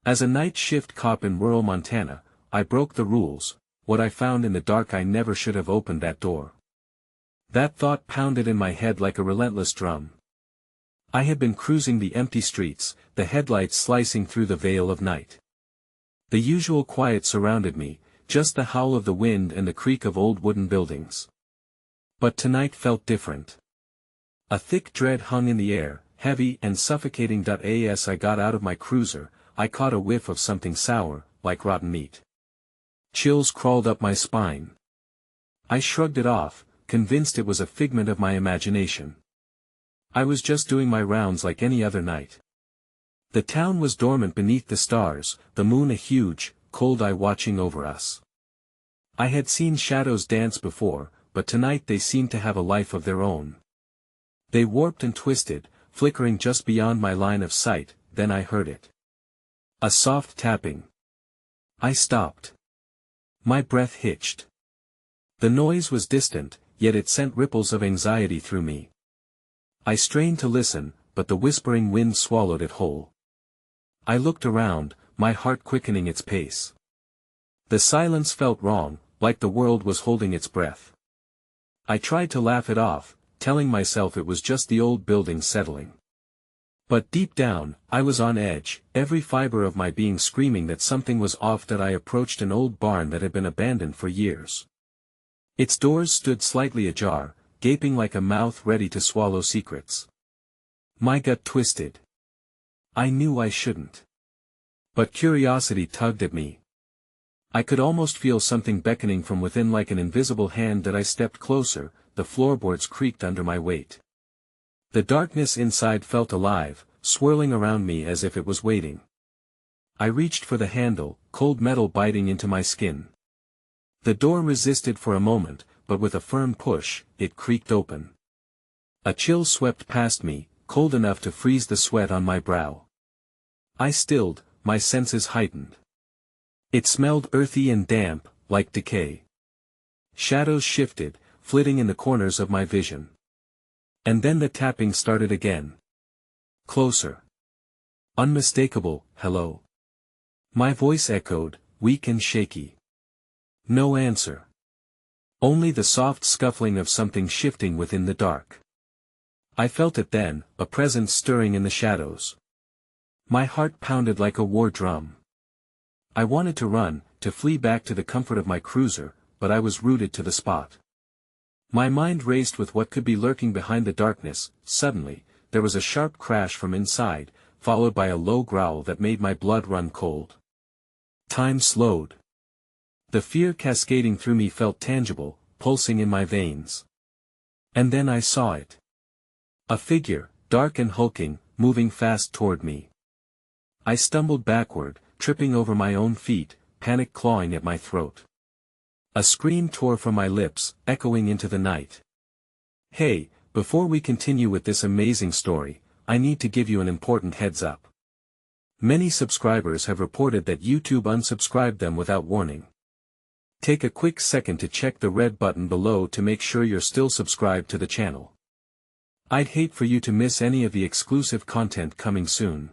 As a night shift cop in rural Montana, I broke the rules. What I found in the dark, I never should have opened that door. That thought pounded in my head like a relentless drum. I had been cruising the empty streets, the headlights slicing through the veil of night. The usual quiet surrounded me, just the howl of the wind and the creak of old wooden buildings. But tonight felt different. A thick dread hung in the air, heavy and suffocating. As I got out of my cruiser, I caught a whiff of something sour, like rotten meat. Chills crawled up my spine. I shrugged it off, convinced it was a figment of my imagination. I was just doing my rounds like any other night. The town was dormant beneath the stars, the moon a huge, cold eye watching over us. I had seen shadows dance before, but tonight they seemed to have a life of their own. They warped and twisted, flickering just beyond my line of sight. Then I heard it. A soft tapping. I stopped. My breath hitched. The noise was distant, yet it sent ripples of anxiety through me. I strained to listen, but the whispering wind swallowed it whole. I looked around, my heart quickening its pace. The silence felt wrong, like the world was holding its breath. I tried to laugh it off, telling myself it was just the old building settling. But deep down, I was on edge, every fiber of my being screaming that something was off. I approached an old barn that had been abandoned for years. Its doors stood slightly ajar, gaping like a mouth ready to swallow secrets. My gut twisted. I knew I shouldn't. But curiosity tugged at me. I could almost feel something beckoning from within, like an invisible hand. I stepped closer, the floorboards creaked under my weight. The darkness inside felt alive, swirling around me as if it was waiting. I reached for the handle, cold metal biting into my skin. The door resisted for a moment, but with a firm push, it creaked open. A chill swept past me, cold enough to freeze the sweat on my brow. I stilled, my senses heightened. It smelled earthy and damp, like decay. Shadows shifted, flitting in the corners of my vision. And then the tapping started again. Closer. Unmistakable, hello. My voice echoed, weak and shaky. No answer. Only the soft scuffling of something shifting within the dark. I felt it then, a presence stirring in the shadows. My heart pounded like a war drum. I wanted to run, to flee back to the comfort of my cruiser, but I was rooted to the spot. My mind raced with what could be lurking behind the darkness. Suddenly, there was a sharp crash from inside, followed by a low growl that made my blood run cold. Time slowed. The fear cascading through me felt tangible, pulsing in my veins. And then I saw it. A figure, dark and hulking, moving fast toward me. I stumbled backward, tripping over my own feet, panic clawing at my throat. A scream tore from my lips, echoing into the night. Hey, before we continue with this amazing story, I need to give you an important heads up. Many subscribers have reported that YouTube unsubscribed them without warning. Take a quick second to check the red button below to make sure you're still subscribed to the channel. I'd hate for you to miss any of the exclusive content coming soon.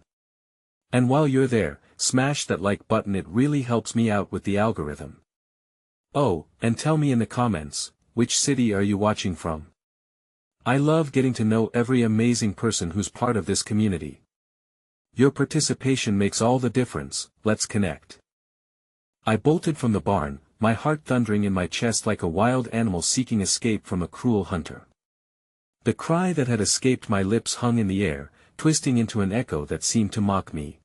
And while you're there, smash that like button, it really helps me out with the algorithm. Oh, and tell me in the comments, which city are you watching from? I love getting to know every amazing person who's part of this community. Your participation makes all the difference. Let's connect. I bolted from the barn, my heart thundering in my chest like a wild animal seeking escape from a cruel hunter. The cry that had escaped my lips hung in the air, twisting into an echo that seemed to mock me.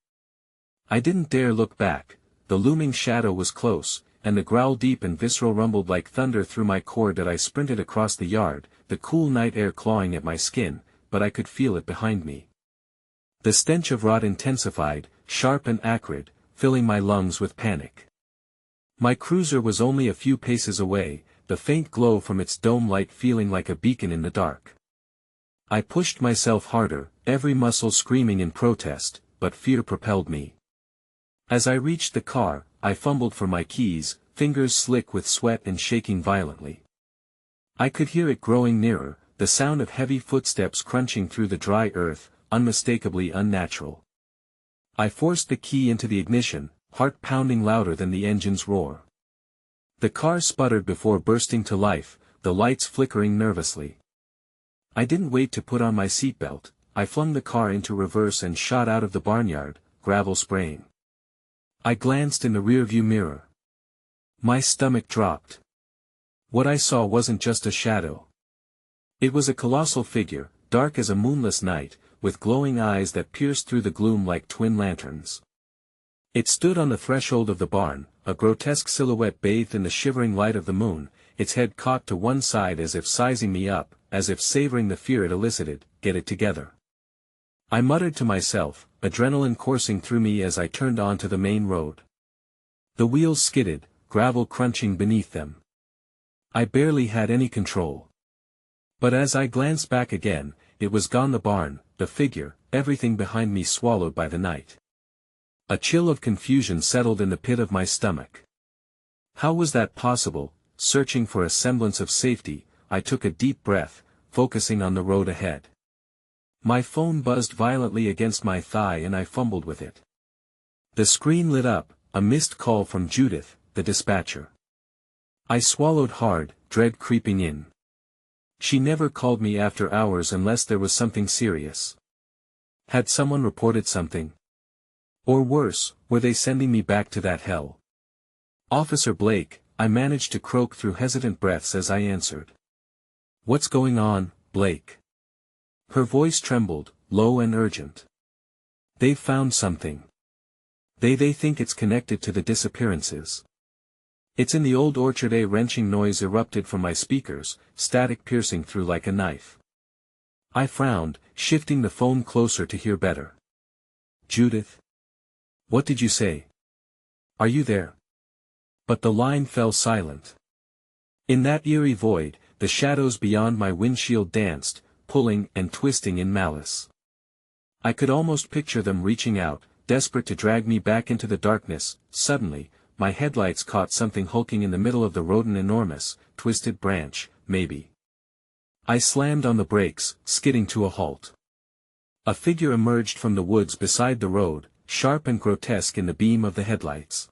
I didn't dare look back. The looming shadow was close, and the growl deep and visceral rumbled like thunder through my core. I sprinted across the yard, the cool night air clawing at my skin, but I could feel it behind me. The stench of rot intensified, sharp and acrid, filling my lungs with panic. My cruiser was only a few paces away, the faint glow from its dome light feeling like a beacon in the dark. I pushed myself harder, every muscle screaming in protest, but fear propelled me. As I reached the car, I fumbled for my keys, fingers slick with sweat and shaking violently. I could hear it growing nearer, the sound of heavy footsteps crunching through the dry earth, unmistakably unnatural. I forced the key into the ignition, heart pounding louder than the engine's roar. The car sputtered before bursting to life, the lights flickering nervously. I didn't wait to put on my seatbelt. I flung the car into reverse and shot out of the barnyard, gravel spraying. I glanced in the rearview mirror. My stomach dropped. What I saw wasn't just a shadow. It was a colossal figure, dark as a moonless night, with glowing eyes that pierced through the gloom like twin lanterns. It stood on the threshold of the barn, a grotesque silhouette bathed in the shivering light of the moon, its head cocked to one side as if sizing me up, as if savoring the fear it elicited. Get it together. I muttered to myself, adrenaline coursing through me as I turned onto the main road. The wheels skidded, gravel crunching beneath them. I barely had any control. But as I glanced back again, it was gone, the barn, the figure, everything behind me swallowed by the night. A chill of confusion settled in the pit of my stomach. How was that possible? Searching for a semblance of safety, I took a deep breath, focusing on the road ahead. My phone buzzed violently against my thigh and I fumbled with it. The screen lit up, a missed call from Judith, the dispatcher. I swallowed hard, dread creeping in. She never called me after hours unless there was something serious. Had someone reported something? Or worse, were they sending me back to that hell? Officer Blake, I managed to croak through hesitant breaths as I answered. What's going on, Blake? Her voice trembled, low and urgent. They've found something. They think it's connected to the disappearances. It's in the old orchard. A wrenching noise erupted from my speakers, static piercing through like a knife. I frowned, shifting the phone closer to hear better. Judith? What did you say? Are you there? But the line fell silent. In that eerie void, the shadows beyond my windshield danced, pulling and twisting in malice. I could almost picture them reaching out, desperate to drag me back into the darkness. Suddenly, my headlights caught something hulking in the middle of the road, an enormous, twisted branch, maybe. I slammed on the brakes, skidding to a halt. A figure emerged from the woods beside the road, sharp and grotesque in the beam of the headlights.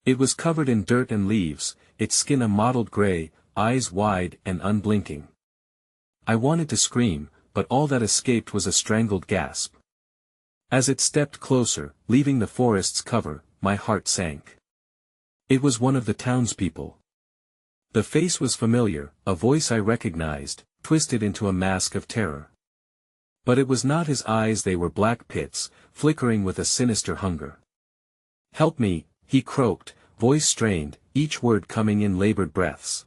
It was covered in dirt and leaves, its skin a mottled gray, eyes wide and unblinking. I wanted to scream, but all that escaped was a strangled gasp. As it stepped closer, leaving the forest's cover, my heart sank. It was one of the townspeople. The face was familiar, a voice I recognized, twisted into a mask of terror. But it was not his eyes, they were black pits, flickering with a sinister hunger. Help me, he croaked, voice strained, each word coming in labored breaths.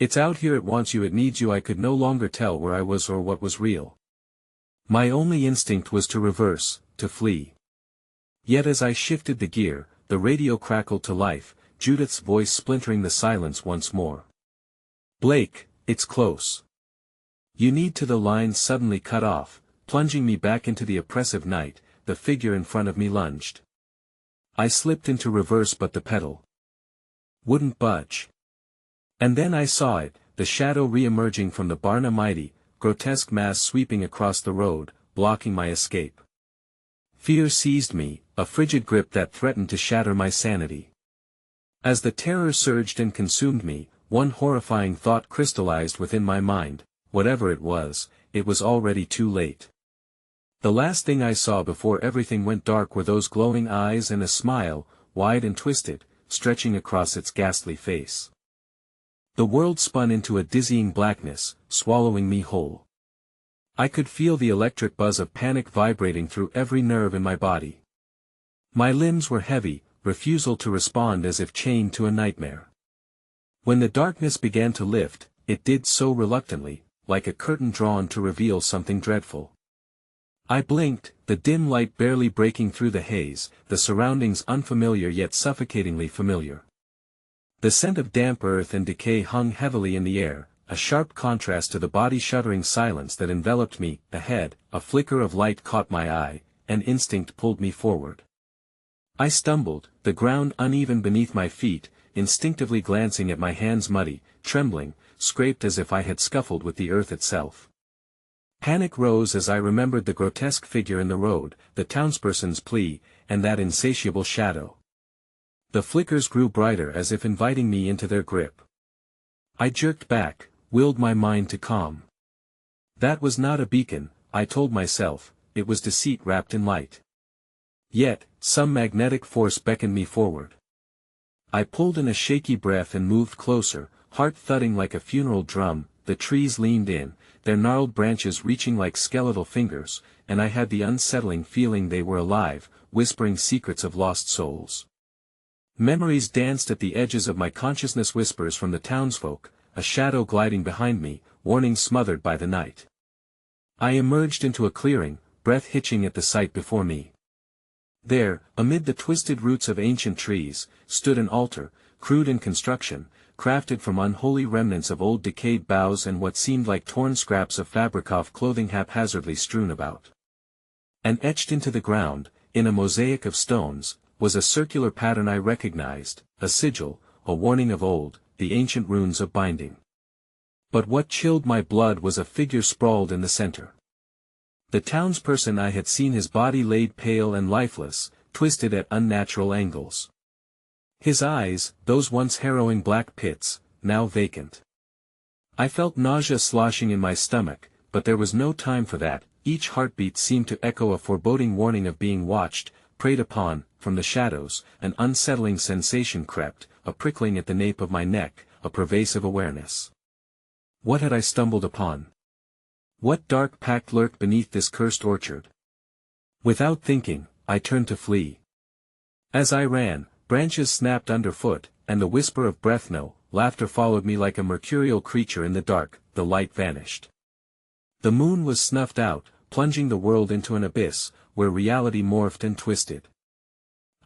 It's out here, it wants you, it needs you. I could no longer tell where I was or what was real. My only instinct was to reverse, to flee. Yet as I shifted the gear, the radio crackled to life, Judith's voice splintering the silence once more. Blake, it's close. You need to. The line suddenly cut off, plunging me back into the oppressive night. The figure in front of me lunged. I slipped into reverse but the pedal wouldn't budge. And then I saw it, the shadow re-emerging from the barn, a mighty, grotesque mass sweeping across the road, blocking my escape. Fear seized me, a frigid grip that threatened to shatter my sanity. As the terror surged and consumed me, one horrifying thought crystallized within my mind: whatever it was already too late. The last thing I saw before everything went dark were those glowing eyes and a smile, wide and twisted, stretching across its ghastly face. The world spun into a dizzying blackness, swallowing me whole. I could feel the electric buzz of panic vibrating through every nerve in my body. My limbs were heavy, refusal to respond as if chained to a nightmare. When the darkness began to lift, it did so reluctantly, like a curtain drawn to reveal something dreadful. I blinked, the dim light barely breaking through the haze, the surroundings unfamiliar yet suffocatingly familiar. The scent of damp earth and decay hung heavily in the air, a sharp contrast to the body-shuddering silence that enveloped me. Ahead, a flicker of light caught my eye, and instinct pulled me forward. I stumbled, the ground uneven beneath my feet, instinctively glancing at my hands, muddy, trembling, scraped as if I had scuffled with the earth itself. Panic rose as I remembered the grotesque figure in the road, the townsperson's plea, and that insatiable shadow. The flickers grew brighter as if inviting me into their grip. I jerked back, willed my mind to calm. That was not a beacon, I told myself, it was deceit wrapped in light. Yet, some magnetic force beckoned me forward. I pulled in a shaky breath and moved closer, heart thudding like a funeral drum. The trees leaned in, their gnarled branches reaching like skeletal fingers, and I had the unsettling feeling they were alive, whispering secrets of lost souls. Memories danced at the edges of my consciousness, whispers from the townsfolk, a shadow gliding behind me, warnings smothered by the night. I emerged into a clearing, breath hitching at the sight before me. There, amid the twisted roots of ancient trees, stood an altar, crude in construction, crafted from unholy remnants of old decayed boughs and what seemed like torn scraps of fabric clothing haphazardly strewn about. And etched into the ground, in a mosaic of stones, was a circular pattern I recognized, a sigil, a warning of old, the ancient runes of binding. But what chilled my blood was a figure sprawled in the center. The townsperson I had seen, his body laid pale and lifeless, twisted at unnatural angles. His eyes, those once harrowing black pits, now vacant. I felt nausea sloshing in my stomach, but there was no time for that. Each heartbeat seemed to echo a foreboding warning of being watched, preyed upon. From the shadows, an unsettling sensation crept, a prickling at the nape of my neck, a pervasive awareness. What had I stumbled upon? What dark pact lurked beneath this cursed orchard? Without thinking, I turned to flee. As I ran, branches snapped underfoot, and the whisper of breath, no, laughter followed me like a mercurial creature in the dark. The light vanished. The moon was snuffed out, plunging the world into an abyss, where reality morphed and twisted.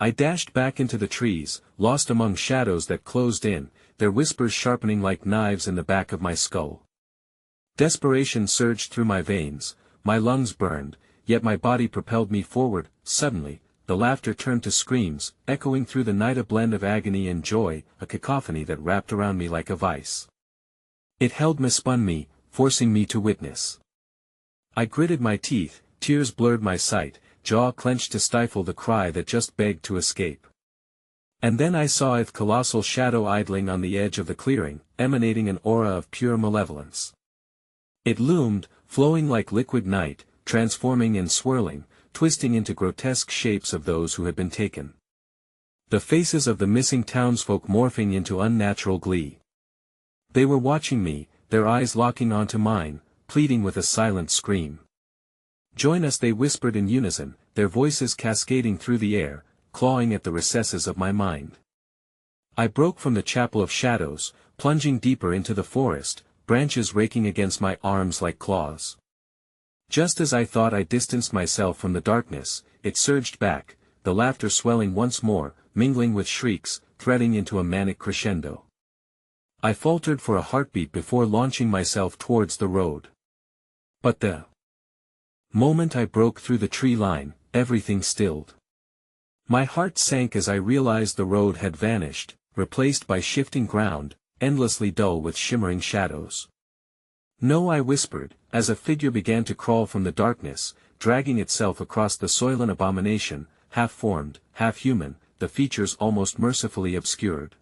I dashed back into the trees, lost among shadows that closed in, their whispers sharpening like knives in the back of my skull. Desperation surged through my veins, my lungs burned, yet my body propelled me forward. Suddenly, the laughter turned to screams, echoing through the night, a blend of agony and joy, a cacophony that wrapped around me like a vice. It held me, spun me, forcing me to witness. I gritted my teeth, tears blurred my sight, jaw clenched to stifle the cry that just begged to escape. And then I saw a colossal shadow idling on the edge of the clearing, emanating an aura of pure malevolence. It loomed, flowing like liquid night, transforming and swirling, twisting into grotesque shapes of those who had been taken. The faces of the missing townsfolk morphing into unnatural glee. They were watching me, their eyes locking onto mine, pleading with a silent scream. Join us, they whispered in unison, their voices cascading through the air, clawing at the recesses of my mind. I broke from the chapel of shadows, plunging deeper into the forest, branches raking against my arms like claws. Just as I thought I distanced myself from the darkness, it surged back, the laughter swelling once more, mingling with shrieks, threading into a manic crescendo. I faltered for a heartbeat before launching myself towards the road. But the moment I broke through the tree line, everything stilled. My heart sank as I realized the road had vanished, replaced by shifting ground, endlessly dull with shimmering shadows. No, I whispered, as a figure began to crawl from the darkness, dragging itself across the soil, an abomination, half-formed, half-human, the features almost mercifully obscured.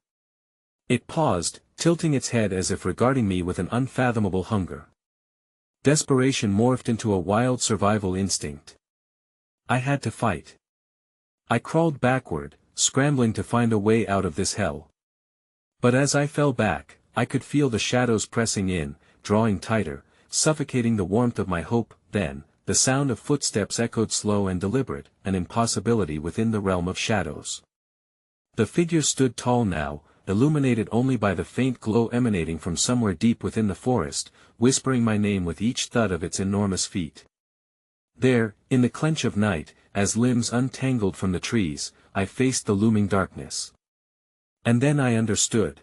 It paused, tilting its head as if regarding me with an unfathomable hunger. Desperation morphed into a wild survival instinct. I had to fight. I crawled backward, scrambling to find a way out of this hell. But as I fell back, I could feel the shadows pressing in, drawing tighter, suffocating the warmth of my hope. Then, the sound of footsteps echoed, slow and deliberate, an impossibility within the realm of shadows. The figure stood tall now, illuminated only by the faint glow emanating from somewhere deep within the forest, whispering my name with each thud of its enormous feet. There, in the clench of night, as limbs untangled from the trees, I faced the looming darkness. And then I understood.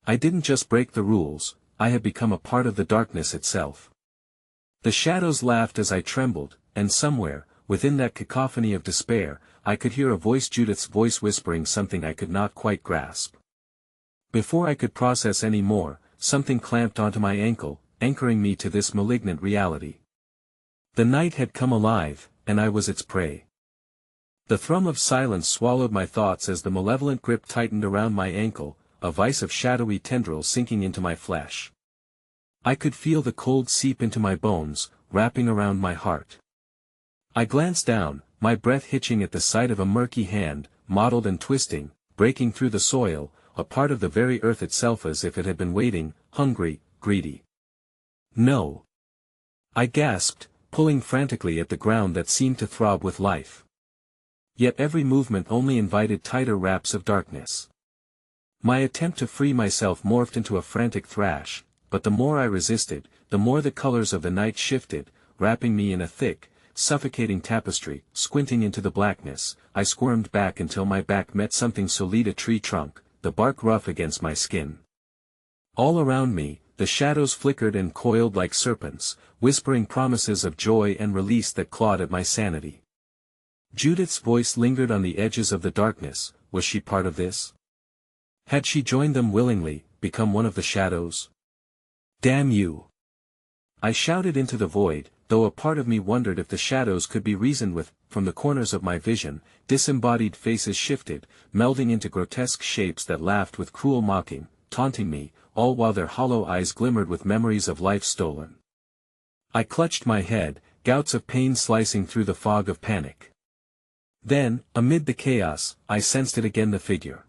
I didn't just break the rules, I had become a part of the darkness itself. The shadows laughed as I trembled, and somewhere, within that cacophony of despair, I could hear a voice, Judith's voice, whispering something I could not quite grasp. Before I could process any more, something clamped onto my ankle, anchoring me to this malignant reality. The night had come alive, and I was its prey. The thrum of silence swallowed my thoughts as the malevolent grip tightened around my ankle, a vice of shadowy tendrils sinking into my flesh. I could feel the cold seep into my bones, wrapping around my heart. I glanced down, my breath hitching at the sight of a murky hand, mottled and twisting, breaking through the soil, a part of the very earth itself as if it had been waiting, hungry, greedy. No. I gasped, pulling frantically at the ground that seemed to throb with life. Yet every movement only invited tighter wraps of darkness. My attempt to free myself morphed into a frantic thrash, but the more I resisted, the more the colors of the night shifted, wrapping me in a thick, suffocating tapestry. Squinting into the blackness, I squirmed back until my back met something solid, a tree trunk, the bark rough against my skin. All around me, the shadows flickered and coiled like serpents, whispering promises of joy and release that clawed at my sanity. Judith's voice lingered on the edges of the darkness. Was she part of this? Had she joined them willingly, become one of the shadows? Damn you! I shouted into the void, though a part of me wondered if the shadows could be reasoned with. From the corners of my vision, disembodied faces shifted, melding into grotesque shapes that laughed with cruel mocking, taunting me, all while their hollow eyes glimmered with memories of life stolen. I clutched my head, gouts of pain slicing through the fog of panic. Then, amid the chaos, I sensed it again, the figure.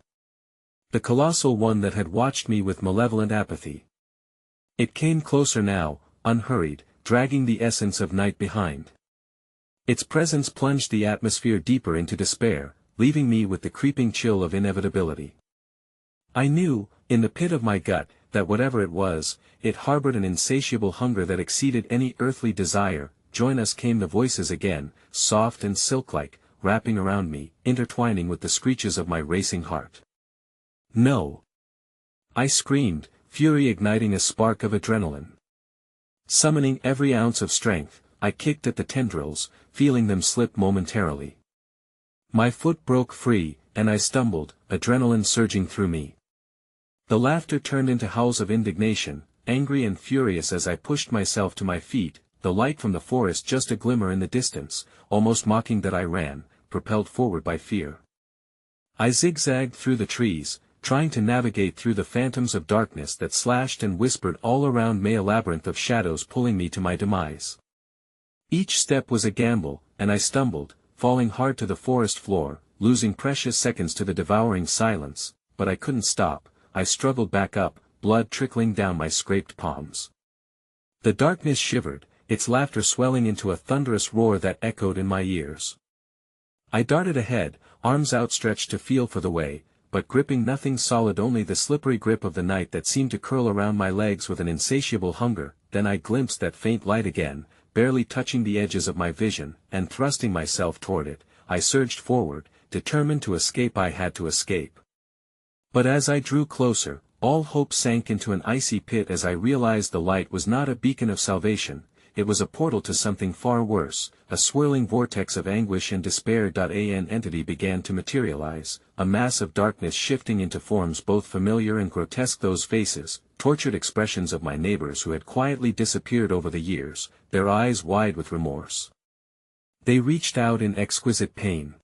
The colossal one that had watched me with malevolent apathy. It came closer now, unhurried, dragging the essence of night behind. Its presence plunged the atmosphere deeper into despair, leaving me with the creeping chill of inevitability. I knew, in the pit of my gut, that whatever it was, it harbored an insatiable hunger that exceeded any earthly desire. Join us, came the voices again, soft and silk-like, wrapping around me, intertwining with the screeches of my racing heart. No! I screamed, fury igniting a spark of adrenaline. Summoning every ounce of strength, I kicked at the tendrils, feeling them slip momentarily. My foot broke free, and I stumbled, adrenaline surging through me. The laughter turned into howls of indignation, angry and furious as I pushed myself to my feet, the light from the forest just a glimmer in the distance, almost mocking that I ran, propelled forward by fear. I zigzagged through the trees, trying to navigate through the phantoms of darkness that slashed and whispered all around me, a labyrinth of shadows pulling me to my demise. Each step was a gamble, and I stumbled, falling hard to the forest floor, losing precious seconds to the devouring silence, but I couldn't stop. I struggled back up, blood trickling down my scraped palms. The darkness shivered, its laughter swelling into a thunderous roar that echoed in my ears. I darted ahead, arms outstretched to feel for the way, but gripping nothing solid, only the slippery grip of the night that seemed to curl around my legs with an insatiable hunger. Then I glimpsed that faint light again, barely touching the edges of my vision, and thrusting myself toward it, I surged forward, determined to escape. I had to escape. But as I drew closer, all hope sank into an icy pit as I realized the light was not a beacon of salvation. It was a portal to something far worse, a swirling vortex of anguish and despair. An entity began to materialize, a mass of darkness shifting into forms both familiar and grotesque. Those faces, tortured expressions of my neighbors who had quietly disappeared over the years, their eyes wide with remorse. They reached out in exquisite pain.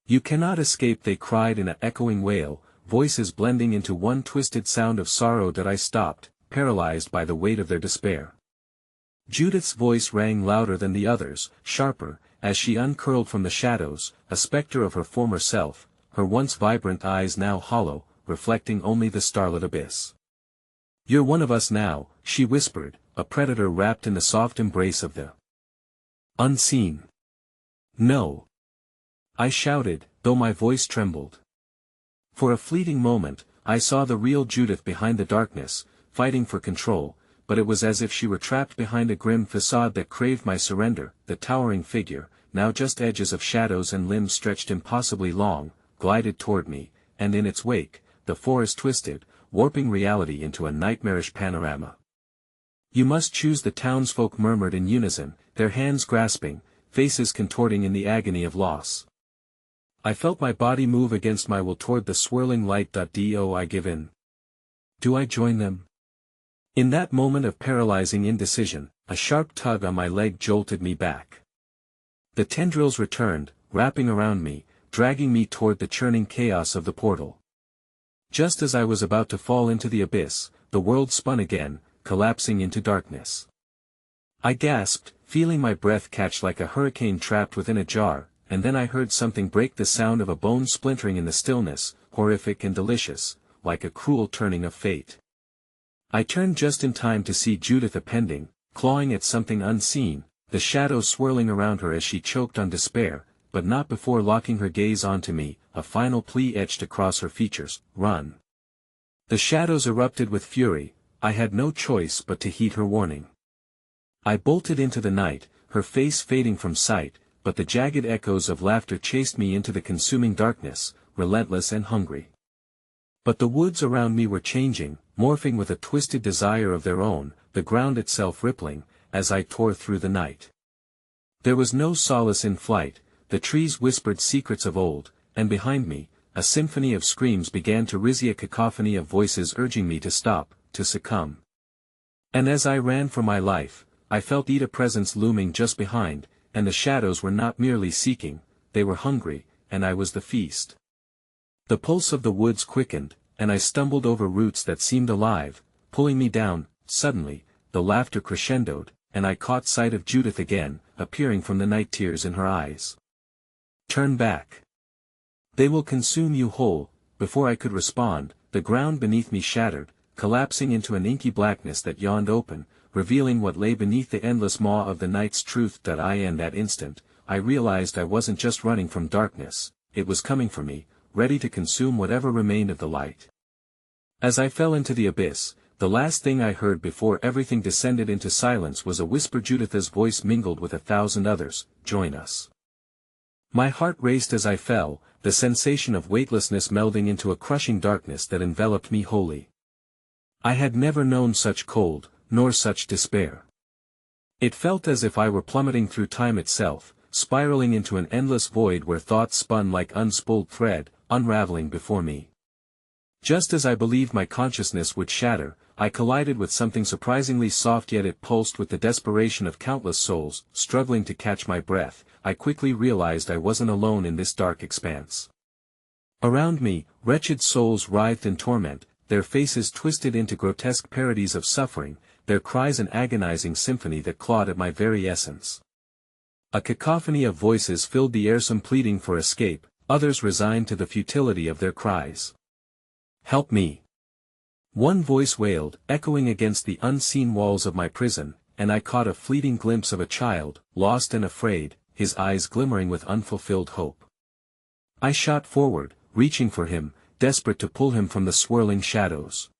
"You cannot escape," they cried in an echoing wail, voices blending into one twisted sound of sorrow. I stopped, paralyzed by the weight of their despair. Judith's voice rang louder than the others, sharper, as she uncurled from the shadows, a specter of her former self, her once vibrant eyes now hollow, reflecting only the starlit abyss. "You're one of us now," she whispered, a predator wrapped in the soft embrace of the unseen. "No!" I shouted, though my voice trembled. For a fleeting moment, I saw the real Judith behind the darkness, fighting for control, but it was as if she were trapped behind a grim facade that craved my surrender. The towering figure, now just edges of shadows and limbs stretched impossibly long, glided toward me, and in its wake, the forest twisted, warping reality into a nightmarish panorama. "You must choose," the townsfolk murmured in unison, their hands grasping, faces contorting in the agony of loss. I felt my body move against my will toward the swirling light. Do I give in? Do I join them? In that moment of paralyzing indecision, a sharp tug on my leg jolted me back. The tendrils returned, wrapping around me, dragging me toward the churning chaos of the portal. Just as I was about to fall into the abyss, the world spun again, collapsing into darkness. I gasped, feeling my breath catch like a hurricane trapped within a jar, and then I heard something break, the sound of a bone splintering in the stillness, horrific and delicious, like a cruel turning of fate. I turned just in time to see Judith appending, clawing at something unseen, the shadows swirling around her as she choked on despair, but not before locking her gaze onto me, a final plea etched across her features: "Run." The shadows erupted with fury. I had no choice but to heed her warning. I bolted into the night, her face fading from sight, but the jagged echoes of laughter chased me into the consuming darkness, relentless and hungry. But the woods around me were changing, morphing with a twisted desire of their own, the ground itself rippling, as I tore through the night. There was no solace in flight, the trees whispered secrets of old, and behind me, a symphony of screams began to rise, a cacophony of voices urging me to stop, to succumb. And as I ran for my life, I felt Ida's presence looming just behind, and the shadows were not merely seeking, they were hungry, and I was the feast. The pulse of the woods quickened, and I stumbled over roots that seemed alive, pulling me down. Suddenly, the laughter crescendoed, and I caught sight of Judith again, appearing from the night, tears in her eyes. "Turn back. They will consume you whole." Before I could respond, the ground beneath me shattered, collapsing into an inky blackness that yawned open, revealing what lay beneath the endless maw of the night's truth. In that instant, I realized I wasn't just running from darkness, it was coming for me, ready to consume whatever remained of the light. As I fell into the abyss, the last thing I heard before everything descended into silence was a whisper, Judith's voice mingled with 1,000 others: "Join us." My heart raced as I fell, the sensation of weightlessness melding into a crushing darkness that enveloped me wholly. I had never known such cold, nor such despair. It felt as if I were plummeting through time itself, spiraling into an endless void where thoughts spun like unspooled thread, unraveling before me. Just as I believed my consciousness would shatter, I collided with something surprisingly soft, yet it pulsed with the desperation of countless souls, struggling to catch my breath. I quickly realized I wasn't alone in this dark expanse. Around me, wretched souls writhed in torment, their faces twisted into grotesque parodies of suffering, their cries an agonizing symphony that clawed at my very essence. A cacophony of voices filled the air, some pleading for escape, others resigned to the futility of their cries. "Help me!" one voice wailed, echoing against the unseen walls of my prison, and I caught a fleeting glimpse of a child, lost and afraid, his eyes glimmering with unfulfilled hope. I shot forward, reaching for him, desperate to pull him from the swirling shadows.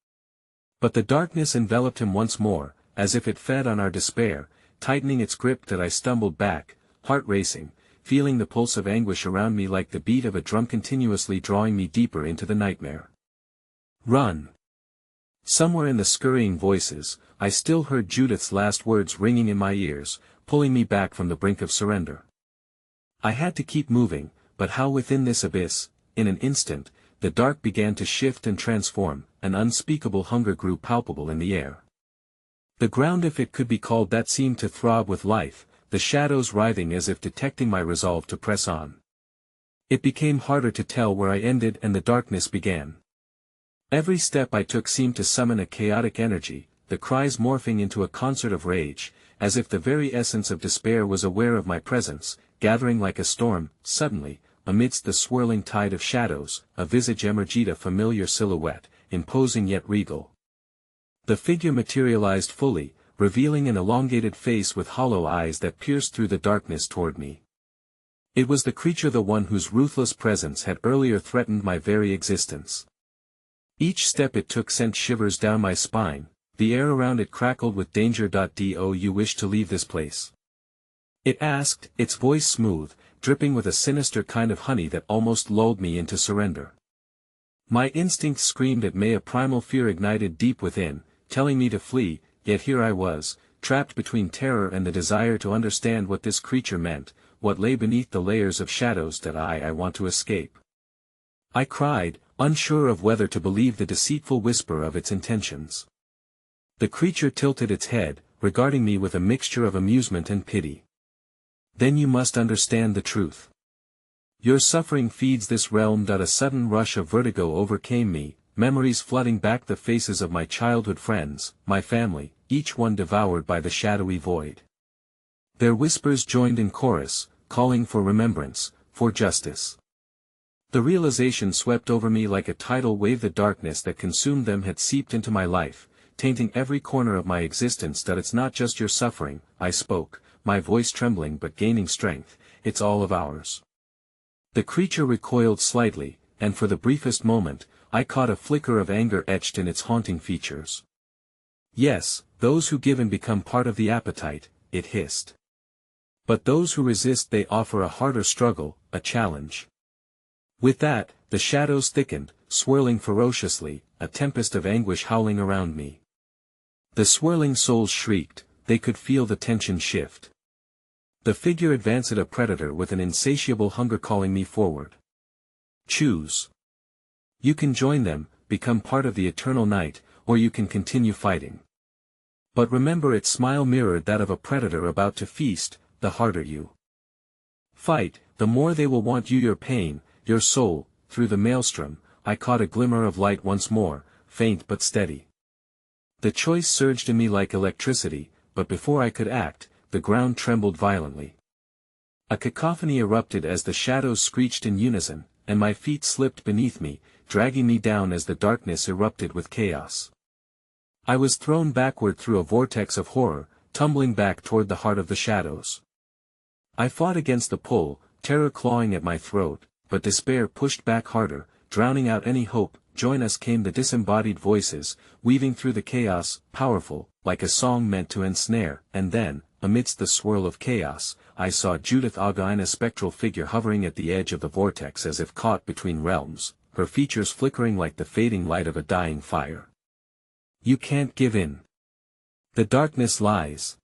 But the darkness enveloped him once more, as if it fed on our despair, tightening its grip. That I stumbled back, heart racing, feeling the pulse of anguish around me like the beat of a drum, continuously drawing me deeper into the nightmare. "Run!" Somewhere in the scurrying voices, I still heard Judith's last words ringing in my ears, pulling me back from the brink of surrender. I had to keep moving, but how within this abyss? In an instant, the dark began to shift and transform, an unspeakable hunger grew palpable in the air. The ground, if it could be called that, seemed to throb with life, the shadows writhing as if detecting my resolve to press on. It became harder to tell where I ended and the darkness began. Every step I took seemed to summon a chaotic energy, the cries morphing into a concert of rage, as if the very essence of despair was aware of my presence, gathering like a storm. Suddenly, amidst the swirling tide of shadows, a visage emerged, a familiar silhouette, imposing yet regal. The figure materialized fully, revealing an elongated face with hollow eyes that pierced through the darkness toward me. It was the creature, the one whose ruthless presence had earlier threatened my very existence. Each step it took sent shivers down my spine, the air around it crackled with danger. "Do you wish to leave this place?" it asked, its voice smooth, dripping with a sinister kind of honey that almost lulled me into surrender. My instincts screamed at me, a primal fear ignited deep within, telling me to flee, yet here I was, trapped between terror and the desire to understand what this creature meant, what lay beneath the layers of shadows. I want to escape," I cried, unsure of whether to believe the deceitful whisper of its intentions. The creature tilted its head, regarding me with a mixture of amusement and pity. Then you must understand the truth. Your suffering feeds this realm. A sudden rush of vertigo overcame me, memories flooding back the faces of my childhood friends, my family, each one devoured by the shadowy void. Their whispers joined in chorus, calling for remembrance, for justice. The realization swept over me like a tidal wave. The darkness that consumed them had seeped into my life, tainting every corner of my existence. It's not just your suffering, I spoke, my voice trembling but gaining strength, it's all of ours. The creature recoiled slightly, and for the briefest moment, I caught a flicker of anger etched in its haunting features. Yes, those who give and become part of the appetite, it hissed. But those who resist, they offer a harder struggle, a challenge. With that, the shadows thickened, swirling ferociously, a tempest of anguish howling around me. The swirling souls shrieked, they could feel the tension shift. The figure advanced, a predator with an insatiable hunger calling me forward. Choose. You can join them, become part of the eternal night, or you can continue fighting. But remember, its smile mirrored that of a predator about to feast. The harder you fight, the more they will want you, your pain, your soul. Through the maelstrom, I caught a glimmer of light once more, faint but steady. The choice surged in me like electricity, but before I could act, the ground trembled violently. A cacophony erupted as the shadows screeched in unison, and my feet slipped beneath me, dragging me down as the darkness erupted with chaos. I was thrown backward through a vortex of horror, tumbling back toward the heart of the shadows. I fought against the pull, terror clawing at my throat, but despair pushed back harder, drowning out any hope. Join us, came the disembodied voices, weaving through the chaos, powerful, like a song meant to ensnare. And then, amidst the swirl of chaos, I saw Judith Again, a spectral figure hovering at the edge of the vortex as if caught between realms, her features flickering like the fading light of a dying fire. You can't give in. The darkness lies.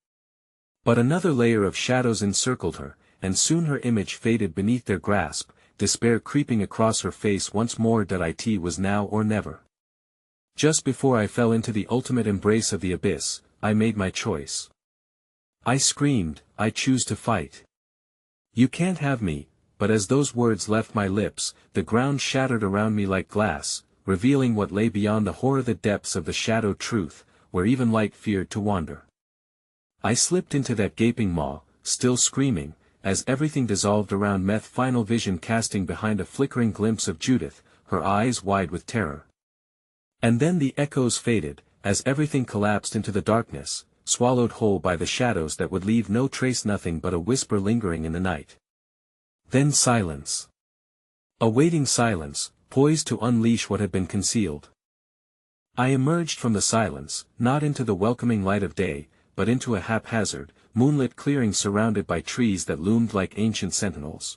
But another layer of shadows encircled her, and soon her image faded beneath their grasp, despair creeping across her face once more. It was now or never. Just before I fell into the ultimate embrace of the abyss, I made my choice. I screamed, I choose to fight. You can't have me. But as those words left my lips, the ground shattered around me like glass, revealing what lay beyond the horror, the depths of the shadow truth, where even light feared to wander. I slipped into that gaping maw, still screaming, as everything dissolved around me. Final vision casting behind a flickering glimpse of Judith, her eyes wide with terror. And then the echoes faded, as everything collapsed into the darkness, swallowed whole by the shadows that would leave no trace, nothing but a whisper lingering in the night. Then silence. A waiting silence, poised to unleash what had been concealed. I emerged from the silence, not into the welcoming light of day, but into a haphazard, moonlit clearing surrounded by trees that loomed like ancient sentinels.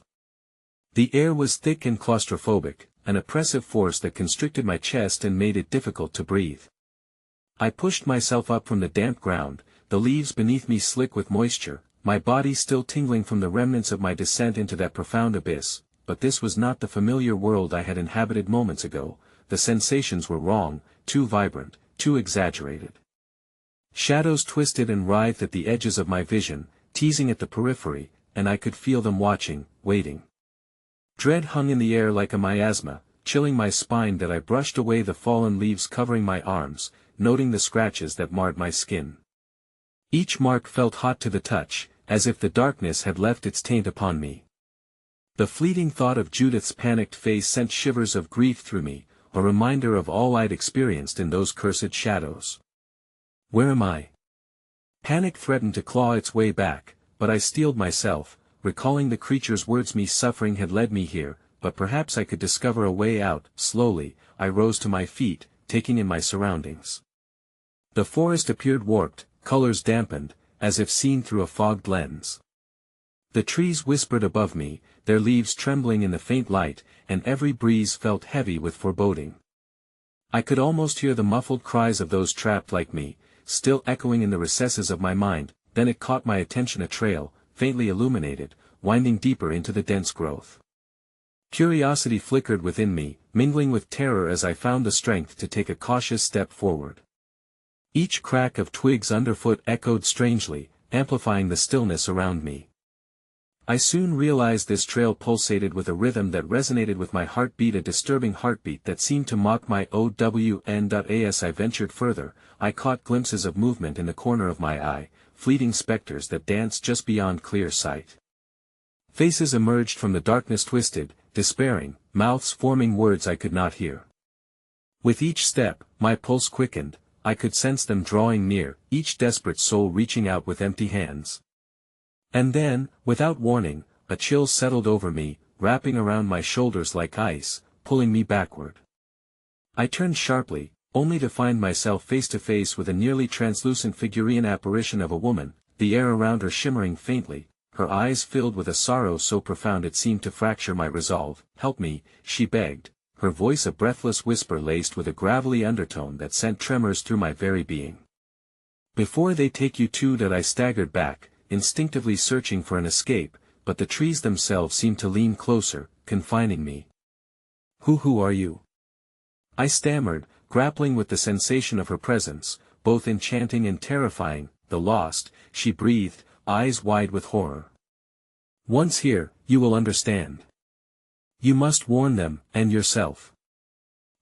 The air was thick and claustrophobic, an oppressive force that constricted my chest and made it difficult to breathe. I pushed myself up from the damp ground, the leaves beneath me slick with moisture, my body still tingling from the remnants of my descent into that profound abyss. But this was not the familiar world I had inhabited moments ago. The sensations were wrong, too vibrant, too exaggerated. Shadows twisted and writhed at the edges of my vision, teasing at the periphery, and I could feel them watching, waiting. Dread hung in the air like a miasma, chilling my spine. That I brushed away the fallen leaves covering my arms, noting the scratches that marred my skin. Each mark felt hot to the touch, as if the darkness had left its taint upon me. The fleeting thought of Judith's panicked face sent shivers of grief through me, a reminder of all I'd experienced in those cursed shadows. Where am I? Panic threatened to claw its way back, but I steeled myself, recalling the creature's words. Me suffering had led me here, but perhaps I could discover a way out. Slowly, I rose to my feet, taking in my surroundings. The forest appeared warped, colors dampened, as if seen through a fogged lens. The trees whispered above me, their leaves trembling in the faint light, and every breeze felt heavy with foreboding. I could almost hear the muffled cries of those trapped like me, still echoing in the recesses of my mind. Then it caught my attention, a trail, faintly illuminated, winding deeper into the dense growth. Curiosity flickered within me, mingling with terror as I found the strength to take a cautious step forward. Each crack of twigs underfoot echoed strangely, amplifying the stillness around me. I soon realized this trail pulsated with a rhythm that resonated with my heartbeat, a disturbing heartbeat that seemed to mock my OWN. As I ventured further, I caught glimpses of movement in the corner of my eye, fleeting specters that danced just beyond clear sight. Faces emerged from the darkness, twisted, despairing, mouths forming words I could not hear. With each step, my pulse quickened, I could sense them drawing near, each desperate soul reaching out with empty hands. And then, without warning, a chill settled over me, wrapping around my shoulders like ice, pulling me backward. I turned sharply, only to find myself face to face with a nearly translucent figurine apparition of a woman, the air around her shimmering faintly, her eyes filled with a sorrow so profound it seemed to fracture my resolve. "Help me," she begged, her voice a breathless whisper laced with a gravelly undertone that sent tremors through my very being. "Before they take you too," that I staggered back, instinctively searching for an escape, but the trees themselves seemed to lean closer, confining me. Who are you?" I stammered, grappling with the sensation of her presence, both enchanting and terrifying. "The lost," she breathed, eyes wide with horror. "Once here, you will understand. You must warn them, and yourself.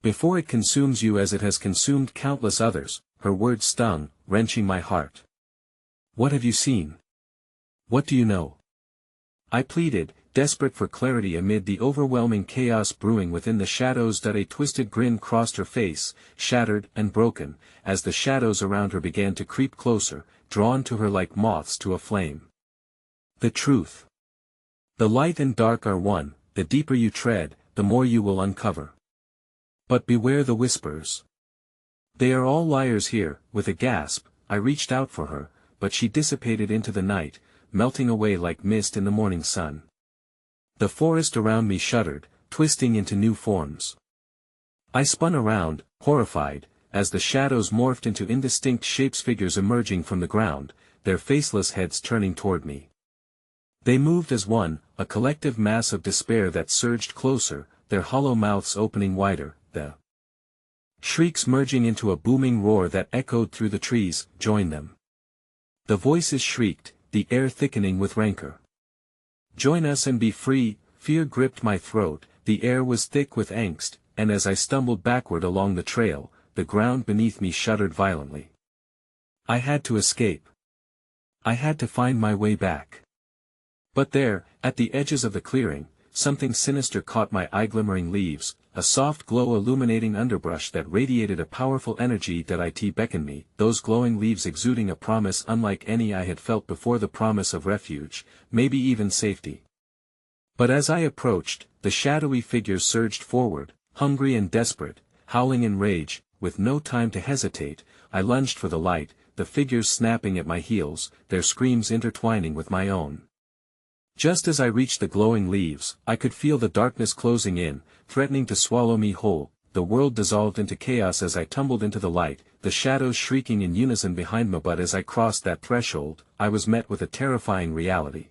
Before it consumes you as it has consumed countless others." Her words stung, wrenching my heart. "What have you seen? What do you know?" I pleaded, desperate for clarity amid the overwhelming chaos brewing within the shadows. A twisted grin crossed her face, shattered and broken, as the shadows around her began to creep closer, drawn to her like moths to a flame. "The truth. The light and dark are one, the deeper you tread, the more you will uncover. But beware the whispers. They are all liars here." With a gasp, I reached out for her, but she dissipated into the night, melting away like mist in the morning sun. The forest around me shuddered, twisting into new forms. I spun around, horrified, as the shadows morphed into indistinct shapes, figures emerging from the ground, their faceless heads turning toward me. They moved as one, a collective mass of despair that surged closer, their hollow mouths opening wider, the shrieks merging into a booming roar that echoed through the trees. "Join them." The voices shrieked, the air thickening with rancor. "Join us and be free." Fear gripped my throat, the air was thick with angst, and as I stumbled backward along the trail, the ground beneath me shuddered violently. I had to escape. I had to find my way back. But there, at the edges of the clearing, something sinister caught my eye. Glimmering leaves, a soft glow illuminating underbrush that radiated a powerful energy. It beckoned me, those glowing leaves exuding a promise unlike any I had felt before, the promise of refuge, maybe even safety. But as I approached, the shadowy figures surged forward, hungry and desperate, howling in rage. With no time to hesitate, I lunged for the light, the figures snapping at my heels, their screams intertwining with my own. Just as I reached the glowing leaves, I could feel the darkness closing in, threatening to swallow me whole. The world dissolved into chaos as I tumbled into the light, the shadows shrieking in unison behind me. But as I crossed that threshold, I was met with a terrifying reality.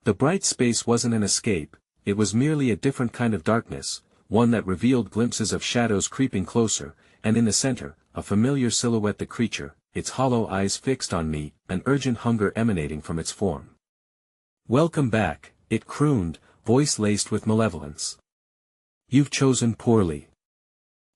The bright space wasn't an escape, it was merely a different kind of darkness, one that revealed glimpses of shadows creeping closer, and in the center, a familiar silhouette, the creature, its hollow eyes fixed on me, an urgent hunger emanating from its form. "Welcome back," it crooned, voice laced with malevolence. "You've chosen poorly."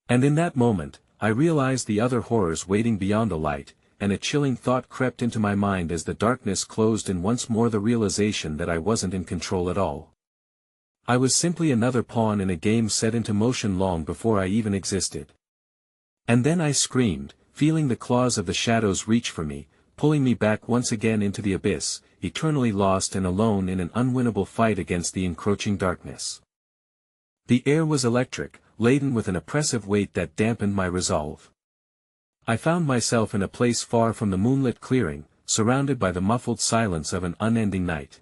And in that moment, I realized the other horrors waiting beyond the light, and a chilling thought crept into my mind as the darkness closed in once more, the realization that I wasn't in control at all. I was simply another pawn in a game set into motion long before I even existed. And then I screamed, feeling the claws of the shadows reach for me, pulling me back once again into the abyss, eternally lost and alone in an unwinnable fight against the encroaching darkness. The air was electric, laden with an oppressive weight that dampened my resolve. I found myself in a place far from the moonlit clearing, surrounded by the muffled silence of an unending night.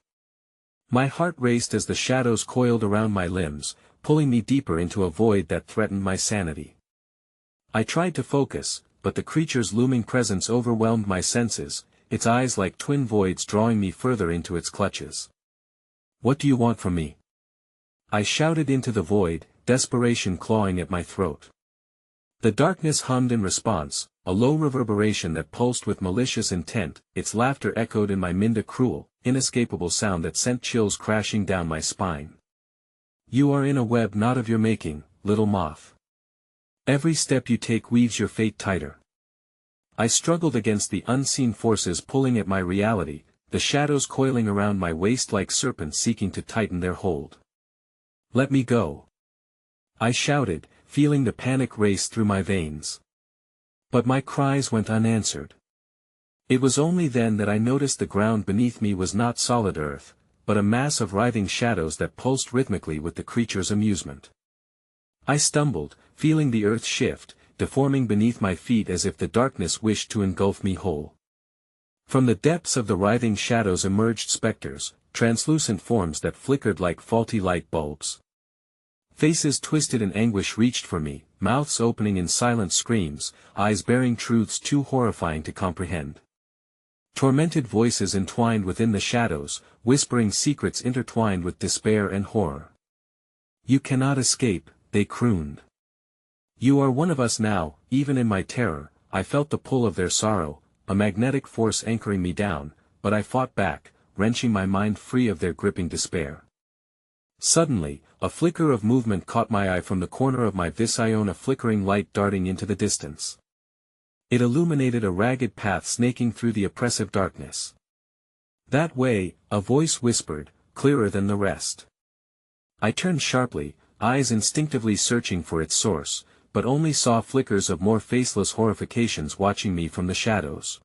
My heart raced as the shadows coiled around my limbs, pulling me deeper into a void that threatened my sanity. I tried to focus, but the creature's looming presence overwhelmed my senses, its eyes like twin voids drawing me further into its clutches. "What do you want from me?" I shouted into the void, desperation clawing at my throat. The darkness hummed in response, a low reverberation that pulsed with malicious intent. Its laughter echoed in my mind, a cruel, inescapable sound that sent chills crashing down my spine. You are in a web not of your making, little moth. Every step you take weaves your fate tighter. I struggled against the unseen forces pulling at my reality, the shadows coiling around my waist like serpents seeking to tighten their hold. Let me go, I shouted, feeling the panic race through my veins. But my cries went unanswered. It was only then that I noticed the ground beneath me was not solid earth, but a mass of writhing shadows that pulsed rhythmically with the creature's amusement. I stumbled, feeling the earth shift, deforming beneath my feet as if the darkness wished to engulf me whole. From the depths of the writhing shadows emerged specters, translucent forms that flickered like faulty light bulbs. Faces twisted in anguish reached for me, mouths opening in silent screams, eyes bearing truths too horrifying to comprehend. Tormented voices entwined within the shadows, whispering secrets intertwined with despair and horror. You cannot escape, they crooned. You are one of us now. Even in my terror, I felt the pull of their sorrow, a magnetic force anchoring me down, but I fought back, wrenching my mind free of their gripping despair. Suddenly, a flicker of movement caught my eye from the corner of my vision, a flickering light darting into the distance. It illuminated a ragged path snaking through the oppressive darkness. That way, a voice whispered, clearer than the rest. I turned sharply, eyes instinctively searching for its source, but only saw flickers of more faceless horrifications watching me from the shadows.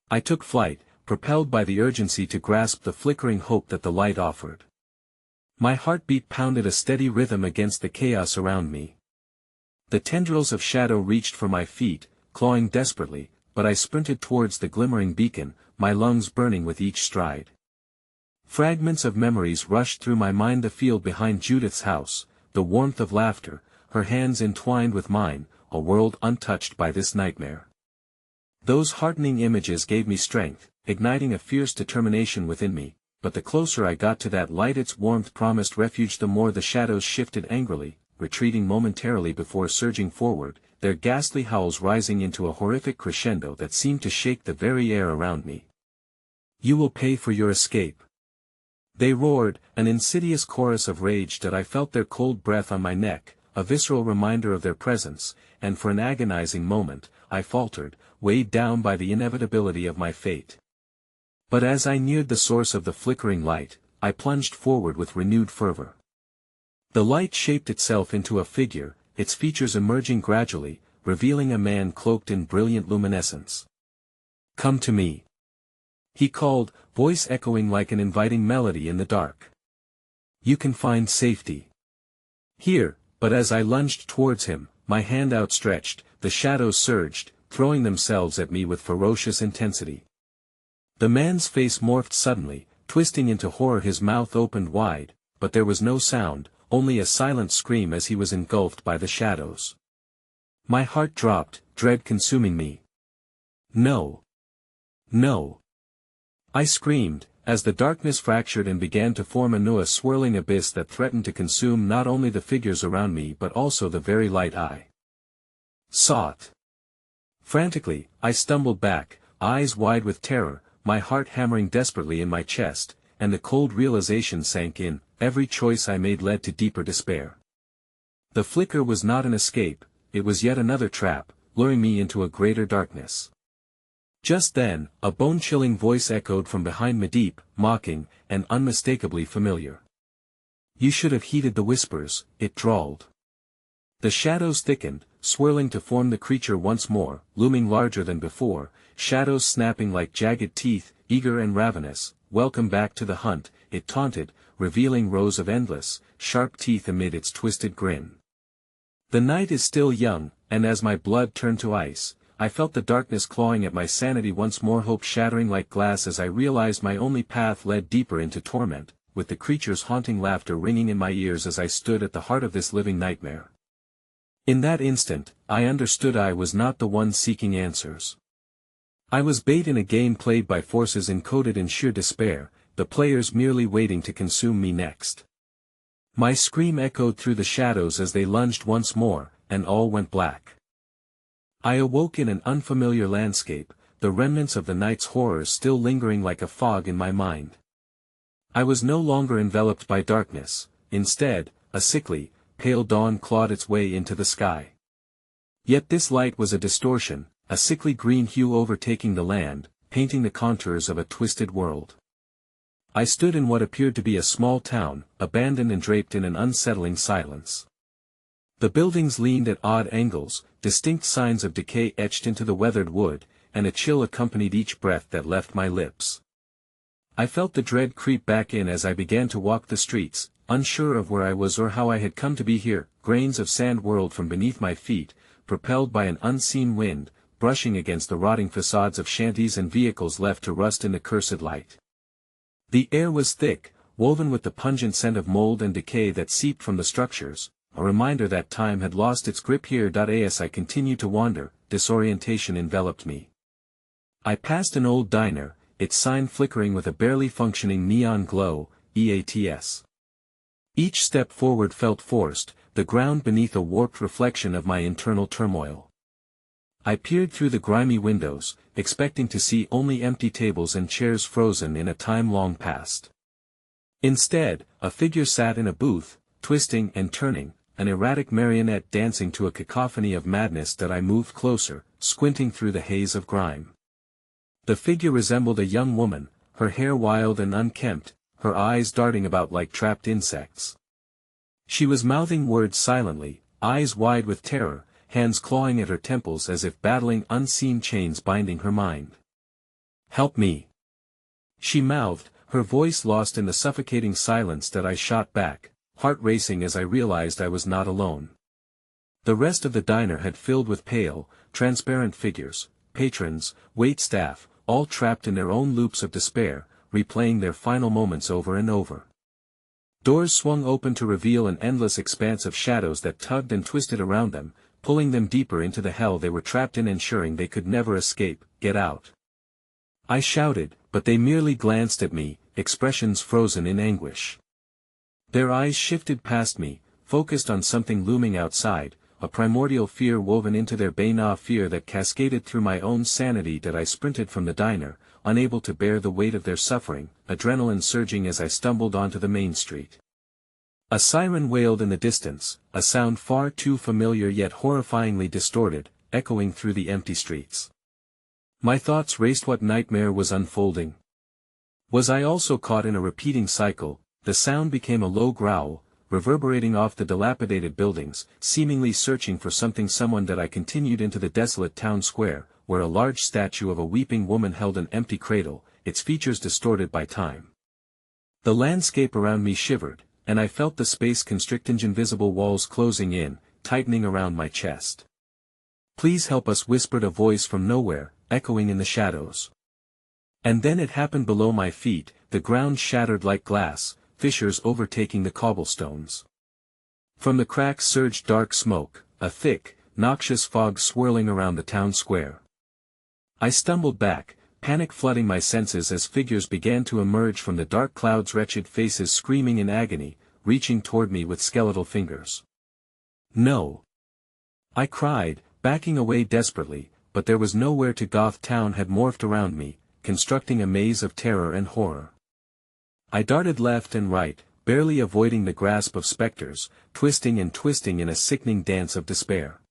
I took flight, propelled by the urgency to grasp the flickering hope that the light offered. My heartbeat pounded a steady rhythm against the chaos around me. The tendrils of shadow reached for my feet, clawing desperately, but I sprinted towards the glimmering beacon, my lungs burning with each stride. Fragments of memories rushed through my mind: the field behind Judith's house, the warmth of laughter, her hands entwined with mine, a world untouched by this nightmare. Those heartening images gave me strength, igniting a fierce determination within me, but the closer I got to that light its warmth promised refuge, the more the shadows shifted angrily, retreating momentarily before surging forward, their ghastly howls rising into a horrific crescendo that seemed to shake the very air around me. You will pay for your escape, they roared, an insidious chorus of rage that I felt their cold breath on my neck, a visceral reminder of their presence, and for an agonizing moment, I faltered, weighed down by the inevitability of my fate. But as I neared the source of the flickering light, I plunged forward with renewed fervor. The light shaped itself into a figure, its features emerging gradually, revealing a man cloaked in brilliant luminescence. Come to me, he called, voice echoing like an inviting melody in the dark. You can find safety here. But as I lunged towards him, my hand outstretched, the shadows surged, throwing themselves at me with ferocious intensity. The man's face morphed suddenly, twisting into horror, his mouth opened wide, but there was no sound, only a silent scream as he was engulfed by the shadows. My heart dropped, dread consuming me. No. No. I screamed, as the darkness fractured and began to form anew a swirling abyss that threatened to consume not only the figures around me but also the very light I sought. Frantically, I stumbled back, eyes wide with terror, my heart hammering desperately in my chest, and the cold realization sank in: every choice I made led to deeper despair. The flicker was not an escape, it was yet another trap, luring me into a greater darkness. Just then, a bone-chilling voice echoed from behind me, deep, mocking, and unmistakably familiar. You should have heeded the whispers, it drawled. The shadows thickened, swirling to form the creature once more, looming larger than before, shadows snapping like jagged teeth, eager and ravenous. Welcome back to the hunt, it taunted, revealing rows of endless, sharp teeth amid its twisted grin. The night is still young, and as my blood turned to ice, I felt the darkness clawing at my sanity once more, hope shattering like glass as I realized my only path led deeper into torment, with the creature's haunting laughter ringing in my ears as I stood at the heart of this living nightmare. In that instant, I understood I was not the one seeking answers. I was bait in a game played by forces encoded in sheer despair, the players merely waiting to consume me next. My scream echoed through the shadows as they lunged once more, and all went black. I awoke in an unfamiliar landscape, the remnants of the night's horrors still lingering like a fog in my mind. I was no longer enveloped by darkness, instead, a sickly, pale dawn clawed its way into the sky. Yet this light was a distortion, a sickly green hue overtaking the land, painting the contours of a twisted world. I stood in what appeared to be a small town, abandoned and draped in an unsettling silence. The buildings leaned at odd angles, distinct signs of decay etched into the weathered wood, and a chill accompanied each breath that left my lips. I felt the dread creep back in as I began to walk the streets, unsure of where I was or how I had come to be here. Grains of sand whirled from beneath my feet, propelled by an unseen wind, brushing against the rotting facades of shanties and vehicles left to rust in the cursed light. The air was thick, woven with the pungent scent of mold and decay that seeped from the structures, a reminder that time had lost its grip here. As I continued to wander, disorientation enveloped me. I passed an old diner, its sign flickering with a barely functioning neon glow, EATS. Each step forward felt forced, the ground beneath a warped reflection of my internal turmoil. I peered through the grimy windows, expecting to see only empty tables and chairs frozen in a time long past. Instead, a figure sat in a booth, twisting and turning, an erratic marionette dancing to a cacophony of madness. That I moved closer, squinting through the haze of grime. The figure resembled a young woman, her hair wild and unkempt, her eyes darting about like trapped insects. She was mouthing words silently, eyes wide with terror, hands clawing at her temples as if battling unseen chains binding her mind. "Help me!" she mouthed, her voice lost in the suffocating silence. That I shot back, heart racing as I realized I was not alone. The rest of the diner had filled with pale, transparent figures, patrons, waitstaff, all trapped in their own loops of despair, replaying their final moments over and over. Doors swung open to reveal an endless expanse of shadows that tugged and twisted around them, pulling them deeper into the hell they were trapped in, ensuring they could never escape. "Get out!" I shouted, but they merely glanced at me, expressions frozen in anguish. Their eyes shifted past me, focused on something looming outside, a primordial fear woven into their bane, fear that cascaded through my own sanity. That I sprinted from the diner, unable to bear the weight of their suffering, adrenaline surging as I stumbled onto the main street. A siren wailed in the distance, a sound far too familiar yet horrifyingly distorted, echoing through the empty streets. My thoughts raced. What nightmare was unfolding? Was I also caught in a repeating cycle? The sound became a low growl, reverberating off the dilapidated buildings, seemingly searching for something, someone. That I continued into the desolate town square, where a large statue of a weeping woman held an empty cradle, its features distorted by time. The landscape around me shivered, and I felt the space constrict, invisible walls closing in, tightening around my chest. "Please help us," whispered a voice from nowhere, echoing in the shadows. And then it happened below my feet, the ground shattered like glass, fissures overtaking the cobblestones. From the cracks surged dark smoke, a thick, noxious fog swirling around the town square. I stumbled back, panic flooding my senses as figures began to emerge from the dark clouds, wretched faces screaming in agony, reaching toward me with skeletal fingers. "No!" I cried, backing away desperately, but there was nowhere to go. Town had morphed around me, constructing a maze of terror and horror. I darted left and right, barely avoiding the grasp of specters, twisting and twisting in a sickening dance of despair.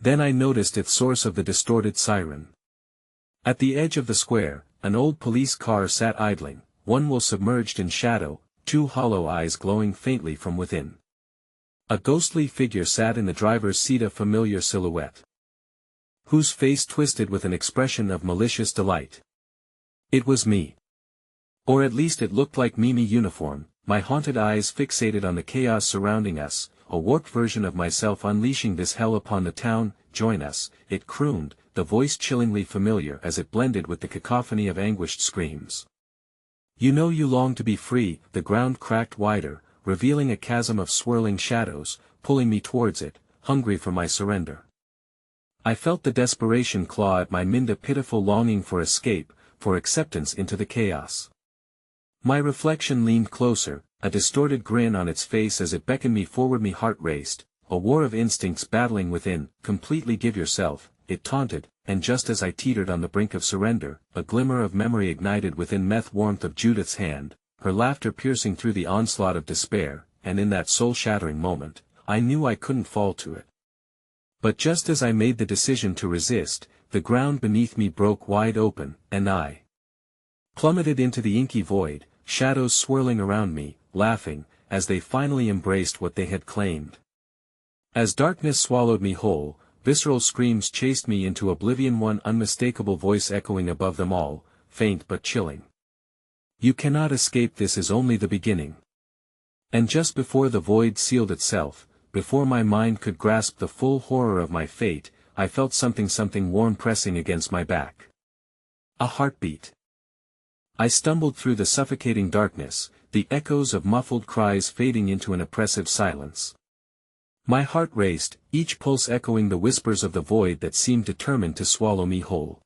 Then I noticed its source of the distorted siren. At the edge of the square, an old police car sat idling, one wheel submerged in shadow, two hollow eyes glowing faintly from within. A ghostly figure sat in the driver's seat, a familiar silhouette, whose face twisted with an expression of malicious delight. It was me. Or at least it looked like me. Uniform, my haunted eyes fixated on the chaos surrounding us, a warped version of myself unleashing this hell upon the town. "Join us," it crooned, the voice chillingly familiar as it blended with the cacophony of anguished screams. "You know you long to be free." The ground cracked wider, revealing a chasm of swirling shadows, pulling me towards it, hungry for my surrender. I felt the desperation claw at my mind, a pitiful longing for escape, for acceptance into the chaos. My reflection leaned closer, a distorted grin on its face as it beckoned me forward. My heart raced, a war of instincts battling within. "Completely give yourself, it taunted, and just as I teetered on the brink of surrender, a glimmer of memory ignited within meth warmth of Judith's hand, her laughter piercing through the onslaught of despair, and in that soul-shattering moment, I knew I couldn't fall to it. But just as I made the decision to resist, the ground beneath me broke wide open, and I plummeted into the inky void, shadows swirling around me, laughing, as they finally embraced what they had claimed. As darkness swallowed me whole, visceral screams chased me into oblivion, one unmistakable voice echoing above them all, faint but chilling. "You cannot escape, this is only the beginning." And just before the void sealed itself, before my mind could grasp the full horror of my fate, I felt something warm pressing against my back. A heartbeat. I stumbled through the suffocating darkness, the echoes of muffled cries fading into an oppressive silence. My heart raced, each pulse echoing the whispers of the void that seemed determined to swallow me whole.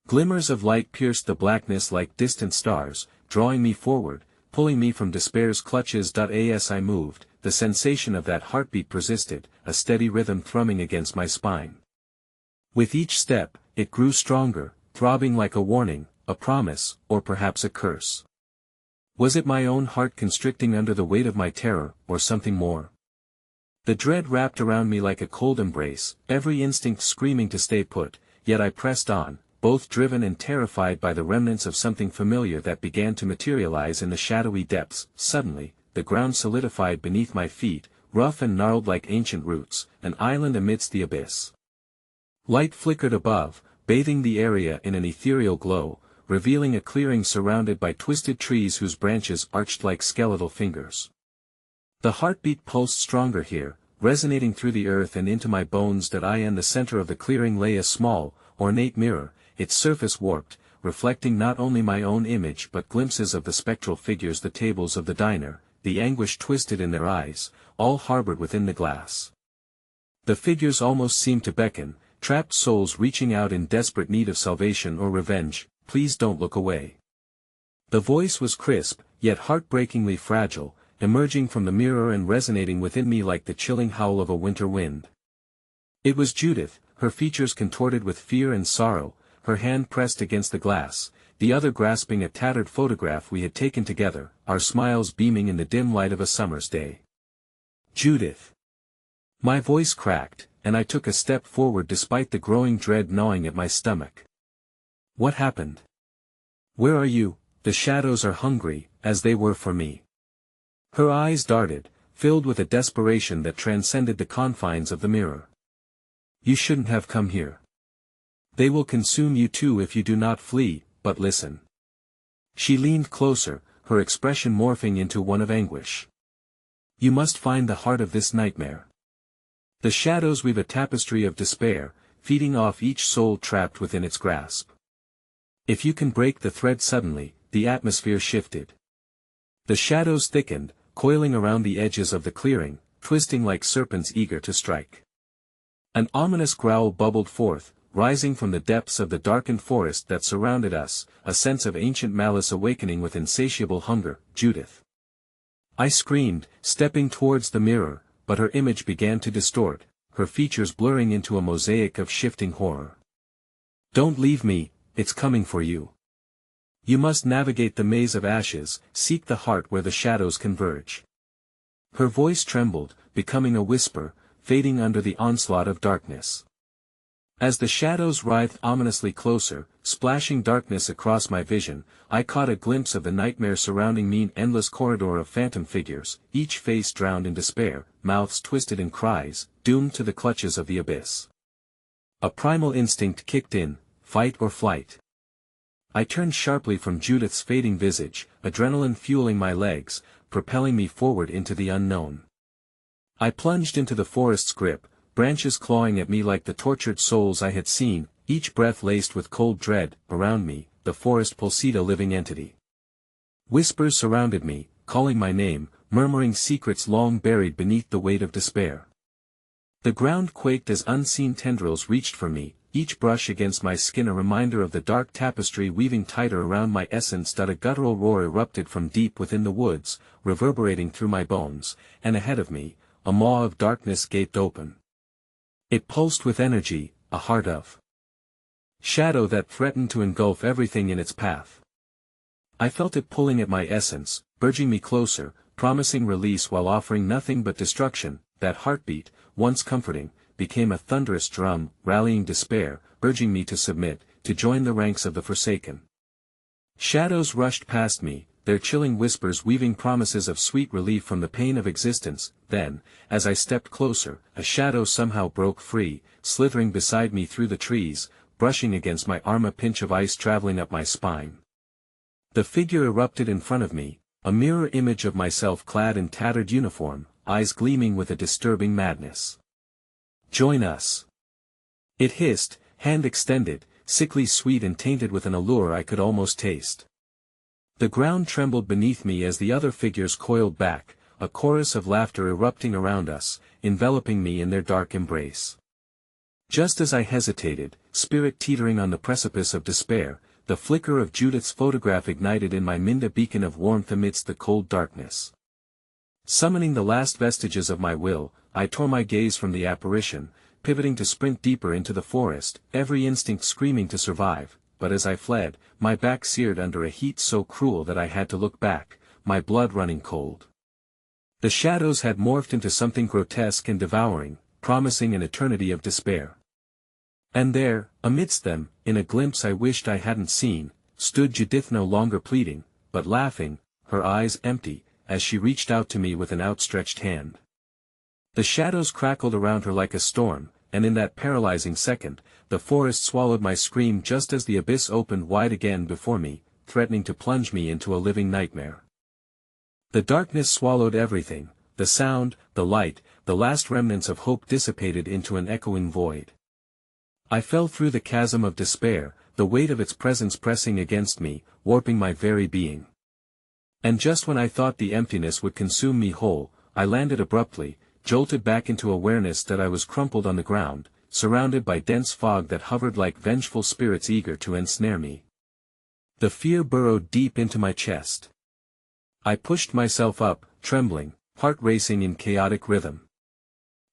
Glimmers of light pierced the blackness like distant stars, drawing me forward, pulling me from despair's clutches. As I moved, the sensation of that heartbeat persisted, a steady rhythm thrumming against my spine. With each step, it grew stronger, throbbing like a warning, a promise, or perhaps a curse. Was it my own heart constricting under the weight of my terror, or something more? The dread wrapped around me like a cold embrace, every instinct screaming to stay put, yet I pressed on, both driven and terrified by the remnants of something familiar that began to materialize in the shadowy depths. Suddenly, the ground solidified beneath my feet, rough and gnarled like ancient roots, an island amidst the abyss. Light flickered above, bathing the area in an ethereal glow, revealing a clearing surrounded by twisted trees whose branches arched like skeletal fingers. The heartbeat pulsed stronger here, resonating through the earth and into my bones. In the center of the clearing lay a small, ornate mirror, its surface warped, reflecting not only my own image but glimpses of the spectral figures, the tables of the diner, the anguish twisted in their eyes, all harbored within the glass. The figures almost seemed to beckon, trapped souls reaching out in desperate need of salvation or revenge. "Please don't look away." The voice was crisp, yet heartbreakingly fragile, emerging from the mirror and resonating within me like the chilling howl of a winter wind. It was Judith, her features contorted with fear and sorrow, her hand pressed against the glass, the other grasping a tattered photograph we had taken together, our smiles beaming in the dim light of a summer's day. "Judith." My voice cracked, and I took a step forward despite the growing dread gnawing at my stomach. "What happened? Where are you?" "The shadows are hungry, as they were for me." Her eyes darted, filled with a desperation that transcended the confines of the mirror. "You shouldn't have come here. They will consume you too if you do not flee, but listen." She leaned closer, her expression morphing into one of anguish. "You must find the heart of this nightmare. The shadows weave a tapestry of despair, feeding off each soul trapped within its grasp. If you can break the thread suddenly," the atmosphere shifted. The shadows thickened, coiling around the edges of the clearing, twisting like serpents eager to strike. An ominous growl bubbled forth, rising from the depths of the darkened forest that surrounded us, a sense of ancient malice awakening with insatiable hunger. "Judith!" I screamed, stepping towards the mirror, but her image began to distort, her features blurring into a mosaic of shifting horror. "Don't leave me, it's coming for you. You must navigate the maze of ashes, seek the heart where the shadows converge." Her voice trembled, becoming a whisper, fading under the onslaught of darkness. As the shadows writhed ominously closer, splashing darkness across my vision, I caught a glimpse of the nightmare surrounding me, an endless corridor of phantom figures, each face drowned in despair, mouths twisted in cries, doomed to the clutches of the abyss. A primal instinct kicked in, fight or flight. I turned sharply from Judith's fading visage, adrenaline fueling my legs, propelling me forward into the unknown. I plunged into the forest's grip, branches clawing at me like the tortured souls I had seen, each breath laced with cold dread. Around me, the forest pulsed a living entity. Whispers surrounded me, calling my name, murmuring secrets long buried beneath the weight of despair. The ground quaked as unseen tendrils reached for me, each brush against my skin a reminder of the dark tapestry weaving tighter around my essence. A guttural roar erupted from deep within the woods, reverberating through my bones, and ahead of me, a maw of darkness gaped open. It pulsed with energy, a heart of shadow that threatened to engulf everything in its path. I felt it pulling at my essence, urging me closer, promising release while offering nothing but destruction. That heartbeat, once comforting, became a thunderous drum, rallying despair, urging me to submit, to join the ranks of the forsaken. Shadows rushed past me, their chilling whispers weaving promises of sweet relief from the pain of existence. Then, as I stepped closer, a shadow somehow broke free, slithering beside me through the trees, brushing against my arm, a pinch of ice traveling up my spine. The figure erupted in front of me, a mirror image of myself clad in tattered uniform, eyes gleaming with a disturbing madness. "Join us," it hissed, hand extended, sickly sweet and tainted with an allure I could almost taste. The ground trembled beneath me as the other figures coiled back, a chorus of laughter erupting around us, enveloping me in their dark embrace. Just as I hesitated, spirit teetering on the precipice of despair, the flicker of Judith's photograph ignited in my mind, a beacon of warmth amidst the cold darkness. Summoning the last vestiges of my will, I tore my gaze from the apparition, pivoting to sprint deeper into the forest, every instinct screaming to survive. But as I fled, my back seared under a heat so cruel that I had to look back, my blood running cold. The shadows had morphed into something grotesque and devouring, promising an eternity of despair. And there, amidst them, in a glimpse I wished I hadn't seen, stood Judith, no longer pleading, but laughing, her eyes empty, as she reached out to me with an outstretched hand. The shadows crackled around her like a storm, and in that paralyzing second, the forest swallowed my scream just as the abyss opened wide again before me, threatening to plunge me into a living nightmare. The darkness swallowed everything, the sound, the light, the last remnants of hope dissipated into an echoing void. I fell through the chasm of despair, the weight of its presence pressing against me, warping my very being. And just when I thought the emptiness would consume me whole, I landed abruptly, jolted back into awareness that I was crumpled on the ground, surrounded by dense fog that hovered like vengeful spirits eager to ensnare me. The fear burrowed deep into my chest. I pushed myself up, trembling, heart racing in chaotic rhythm.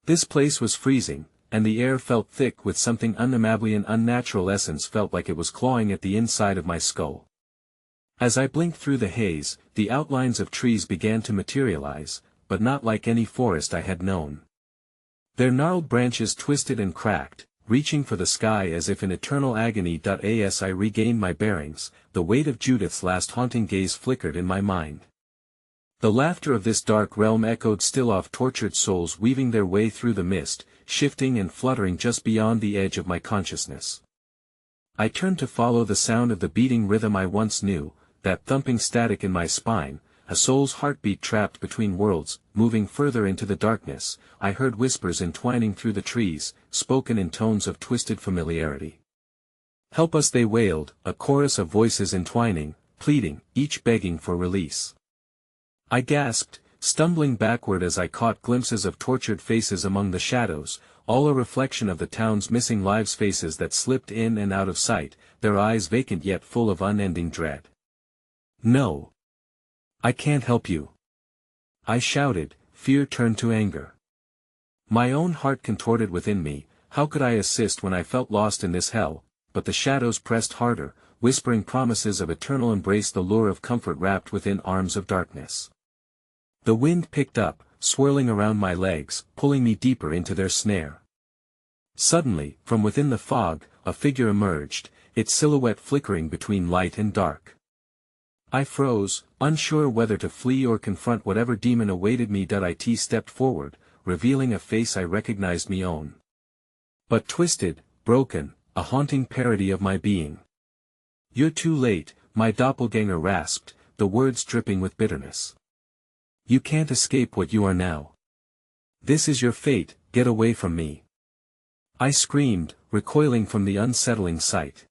This place was freezing, and the air felt thick with something unimaginably and unnatural essence, felt like it was clawing at the inside of my skull. As I blinked through the haze, the outlines of trees began to materialize, but not like any forest I had known. Their gnarled branches twisted and cracked, reaching for the sky as if in eternal agony. As I regained my bearings, the weight of Judith's last haunting gaze flickered in my mind. The laughter of this dark realm echoed still off tortured souls weaving their way through the mist, shifting and fluttering just beyond the edge of my consciousness. I turned to follow the sound of the beating rhythm I once knew, that thumping static in my spine, a soul's heartbeat trapped between worlds. Moving further into the darkness, I heard whispers entwining through the trees, spoken in tones of twisted familiarity. "Help us," they wailed, a chorus of voices entwining, pleading, each begging for release. I gasped, stumbling backward as I caught glimpses of tortured faces among the shadows, all a reflection of the town's missing lives, faces that slipped in and out of sight, their eyes vacant yet full of unending dread. "No. I can't help you," I shouted, fear turned to anger. My own heart contorted within me. How could I assist when I felt lost in this hell? But the shadows pressed harder, whispering promises of eternal embrace, the lure of comfort wrapped within arms of darkness. The wind picked up, swirling around my legs, pulling me deeper into their snare. Suddenly, from within the fog, a figure emerged, its silhouette flickering between light and dark. I froze, unsure whether to flee or confront whatever demon awaited me. It stepped forward, revealing a face I recognized me own. But twisted, broken, a haunting parody of my being. "You're too late," my doppelganger rasped, the words dripping with bitterness. "You can't escape what you are now. This is your fate, get away from me." I screamed, recoiling from the unsettling sight.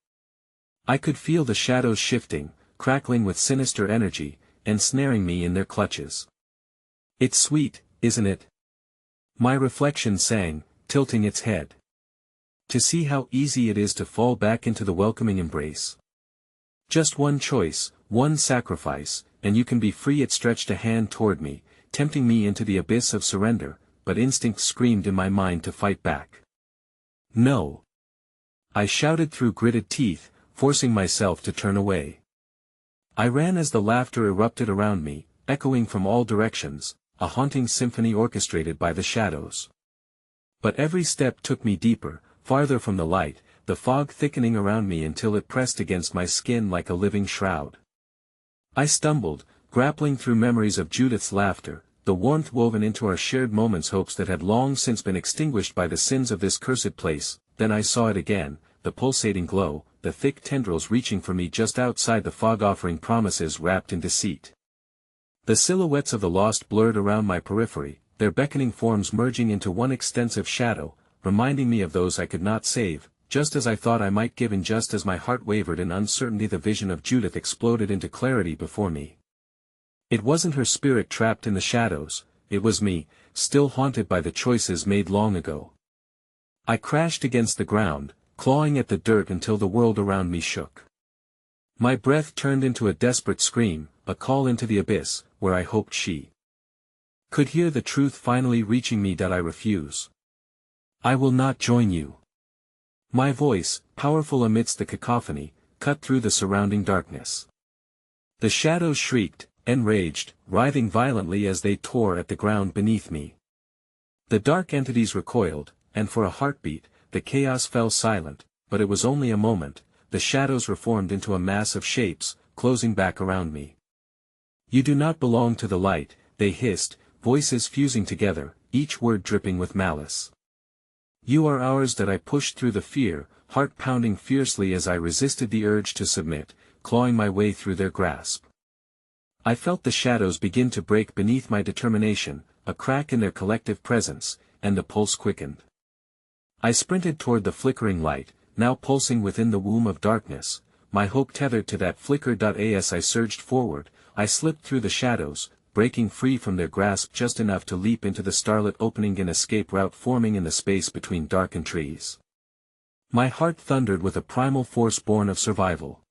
I could feel the shadows shifting, crackling with sinister energy, ensnaring me in their clutches. "It's sweet, isn't it?" my reflection sang, tilting its head. "To see how easy it is to fall back into the welcoming embrace. Just one choice, one sacrifice, and you can be free." It stretched a hand toward me, tempting me into the abyss of surrender, but instinct screamed in my mind to fight back. "No. I shouted through gritted teeth, forcing myself to turn away. I ran as the laughter erupted around me, echoing from all directions, a haunting symphony orchestrated by the shadows. But every step took me deeper, farther from the light, the fog thickening around me until it pressed against my skin like a living shroud. I stumbled, grappling through memories of Judith's laughter, the warmth woven into our shared moments, hopes that had long since been extinguished by the sins of this cursed place. Then I saw it again, the pulsating glow, the thick tendrils reaching for me just outside the fog, offering promises wrapped in deceit. The silhouettes of the lost blurred around my periphery, their beckoning forms merging into one extensive shadow, reminding me of those I could not save. Just as I thought I might give in, just as my heart wavered in uncertainty, the vision of Judith exploded into clarity before me. It wasn't her spirit trapped in the shadows, it was me, still haunted by the choices made long ago. I crashed against the ground, clawing at the dirt until the world around me shook. My breath turned into a desperate scream, a call into the abyss, where I hoped she could hear the truth finally reaching me. I refuse. I will not join you. My voice, powerful amidst the cacophony, cut through the surrounding darkness. The shadows shrieked, enraged, writhing violently as they tore at the ground beneath me. The dark entities recoiled, and for a heartbeat, the chaos fell silent, but it was only a moment. The shadows reformed into a mass of shapes, closing back around me. You do not belong to the light, they hissed, voices fusing together, each word dripping with malice. You are ours. That I pushed through the fear, heart pounding fiercely as I resisted the urge to submit, clawing my way through their grasp. I felt the shadows begin to break beneath my determination, a crack in their collective presence, and the pulse quickened. I sprinted toward the flickering light, now pulsing within the womb of darkness, my hope tethered to that flicker. As I surged forward, I slipped through the shadows, breaking free from their grasp just enough to leap into the starlit opening, an escape route forming in the space between darkened trees. My heart thundered with a primal force born of survival.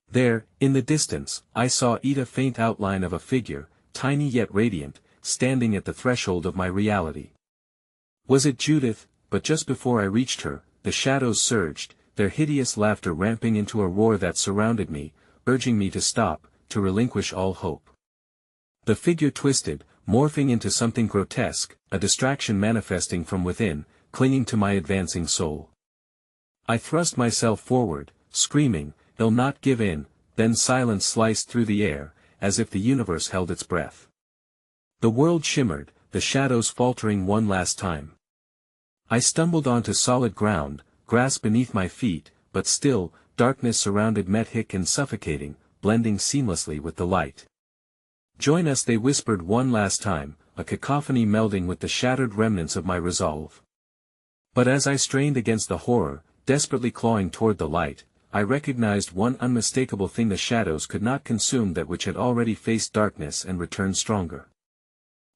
There, in the distance, I saw a faint outline of a figure, tiny yet radiant, standing at the threshold of my reality. Was it Judith? But just before I reached her, the shadows surged, their hideous laughter ramping into a roar that surrounded me, urging me to stop, to relinquish all hope. The figure twisted, morphing into something grotesque, a distraction manifesting from within, clinging to my advancing soul. I thrust myself forward, screaming, "They'll not give in," then silence sliced through the air, as if the universe held its breath. The world shimmered, the shadows faltering one last time. I stumbled onto solid ground, grass beneath my feet, but still, darkness surrounded me, thick and suffocating, blending seamlessly with the light. "Join us," they whispered one last time, a cacophony melding with the shattered remnants of my resolve. But as I strained against the horror, desperately clawing toward the light, I recognized one unmistakable thing: the shadows could not consume that which had already faced darkness and returned stronger.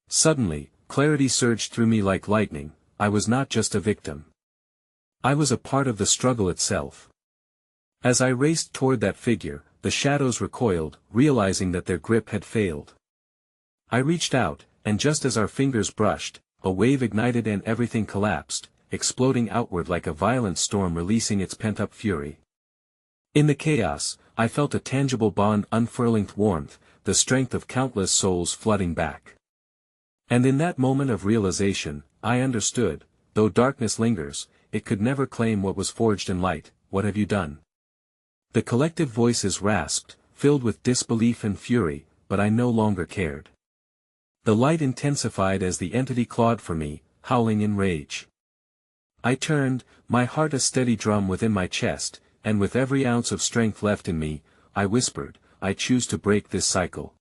Suddenly, clarity surged through me like lightning. I was not just a victim. I was a part of the struggle itself. As I raced toward that figure, the shadows recoiled, realizing that their grip had failed. I reached out, and just as our fingers brushed, a wave ignited and everything collapsed, exploding outward like a violent storm releasing its pent-up fury. In the chaos, I felt a tangible bond unfurling, warmth, the strength of countless souls flooding back. And in that moment of realization, I understood, though darkness lingers, it could never claim what was forged in light. What have you done? The collective voices rasped, filled with disbelief and fury, but I no longer cared. The light intensified as the entity clawed for me, howling in rage. I turned, my heart a steady drum within my chest, and with every ounce of strength left in me, I whispered, "I choose to break this cycle."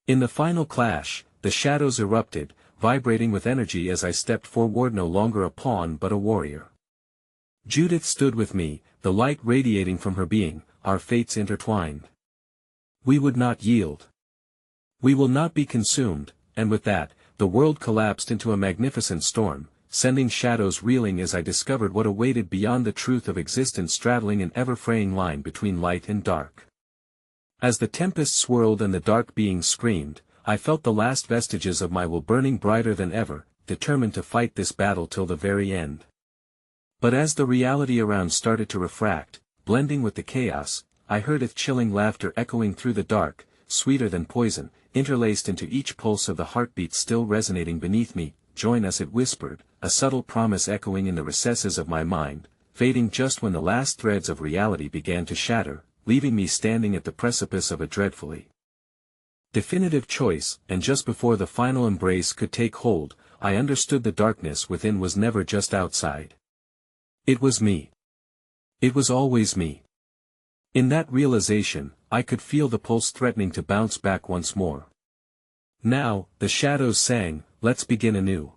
In the final clash, the shadows erupted, vibrating with energy as I stepped forward, no longer a pawn but a warrior. Judith stood with me, the light radiating from her being, our fates intertwined. We would not yield. We will not be consumed, and with that, the world collapsed into a magnificent storm, sending shadows reeling as I discovered what awaited beyond the truth of existence, straddling an ever-fraying line between light and dark. As the tempest swirled and the dark beings screamed, I felt the last vestiges of my will burning brighter than ever, determined to fight this battle till the very end. But as the reality around started to refract, blending with the chaos, I heard its chilling laughter echoing through the dark, sweeter than poison, interlaced into each pulse of the heartbeat still resonating beneath me. Join us, it whispered, a subtle promise echoing in the recesses of my mind, fading just when the last threads of reality began to shatter, leaving me standing at the precipice of a dreadfully definitive choice. And just before the final embrace could take hold, I understood the darkness within was never just outside. It was me. It was always me. In that realization, I could feel the pulse threatening to bounce back once more. Now, the shadows sang, let's begin anew.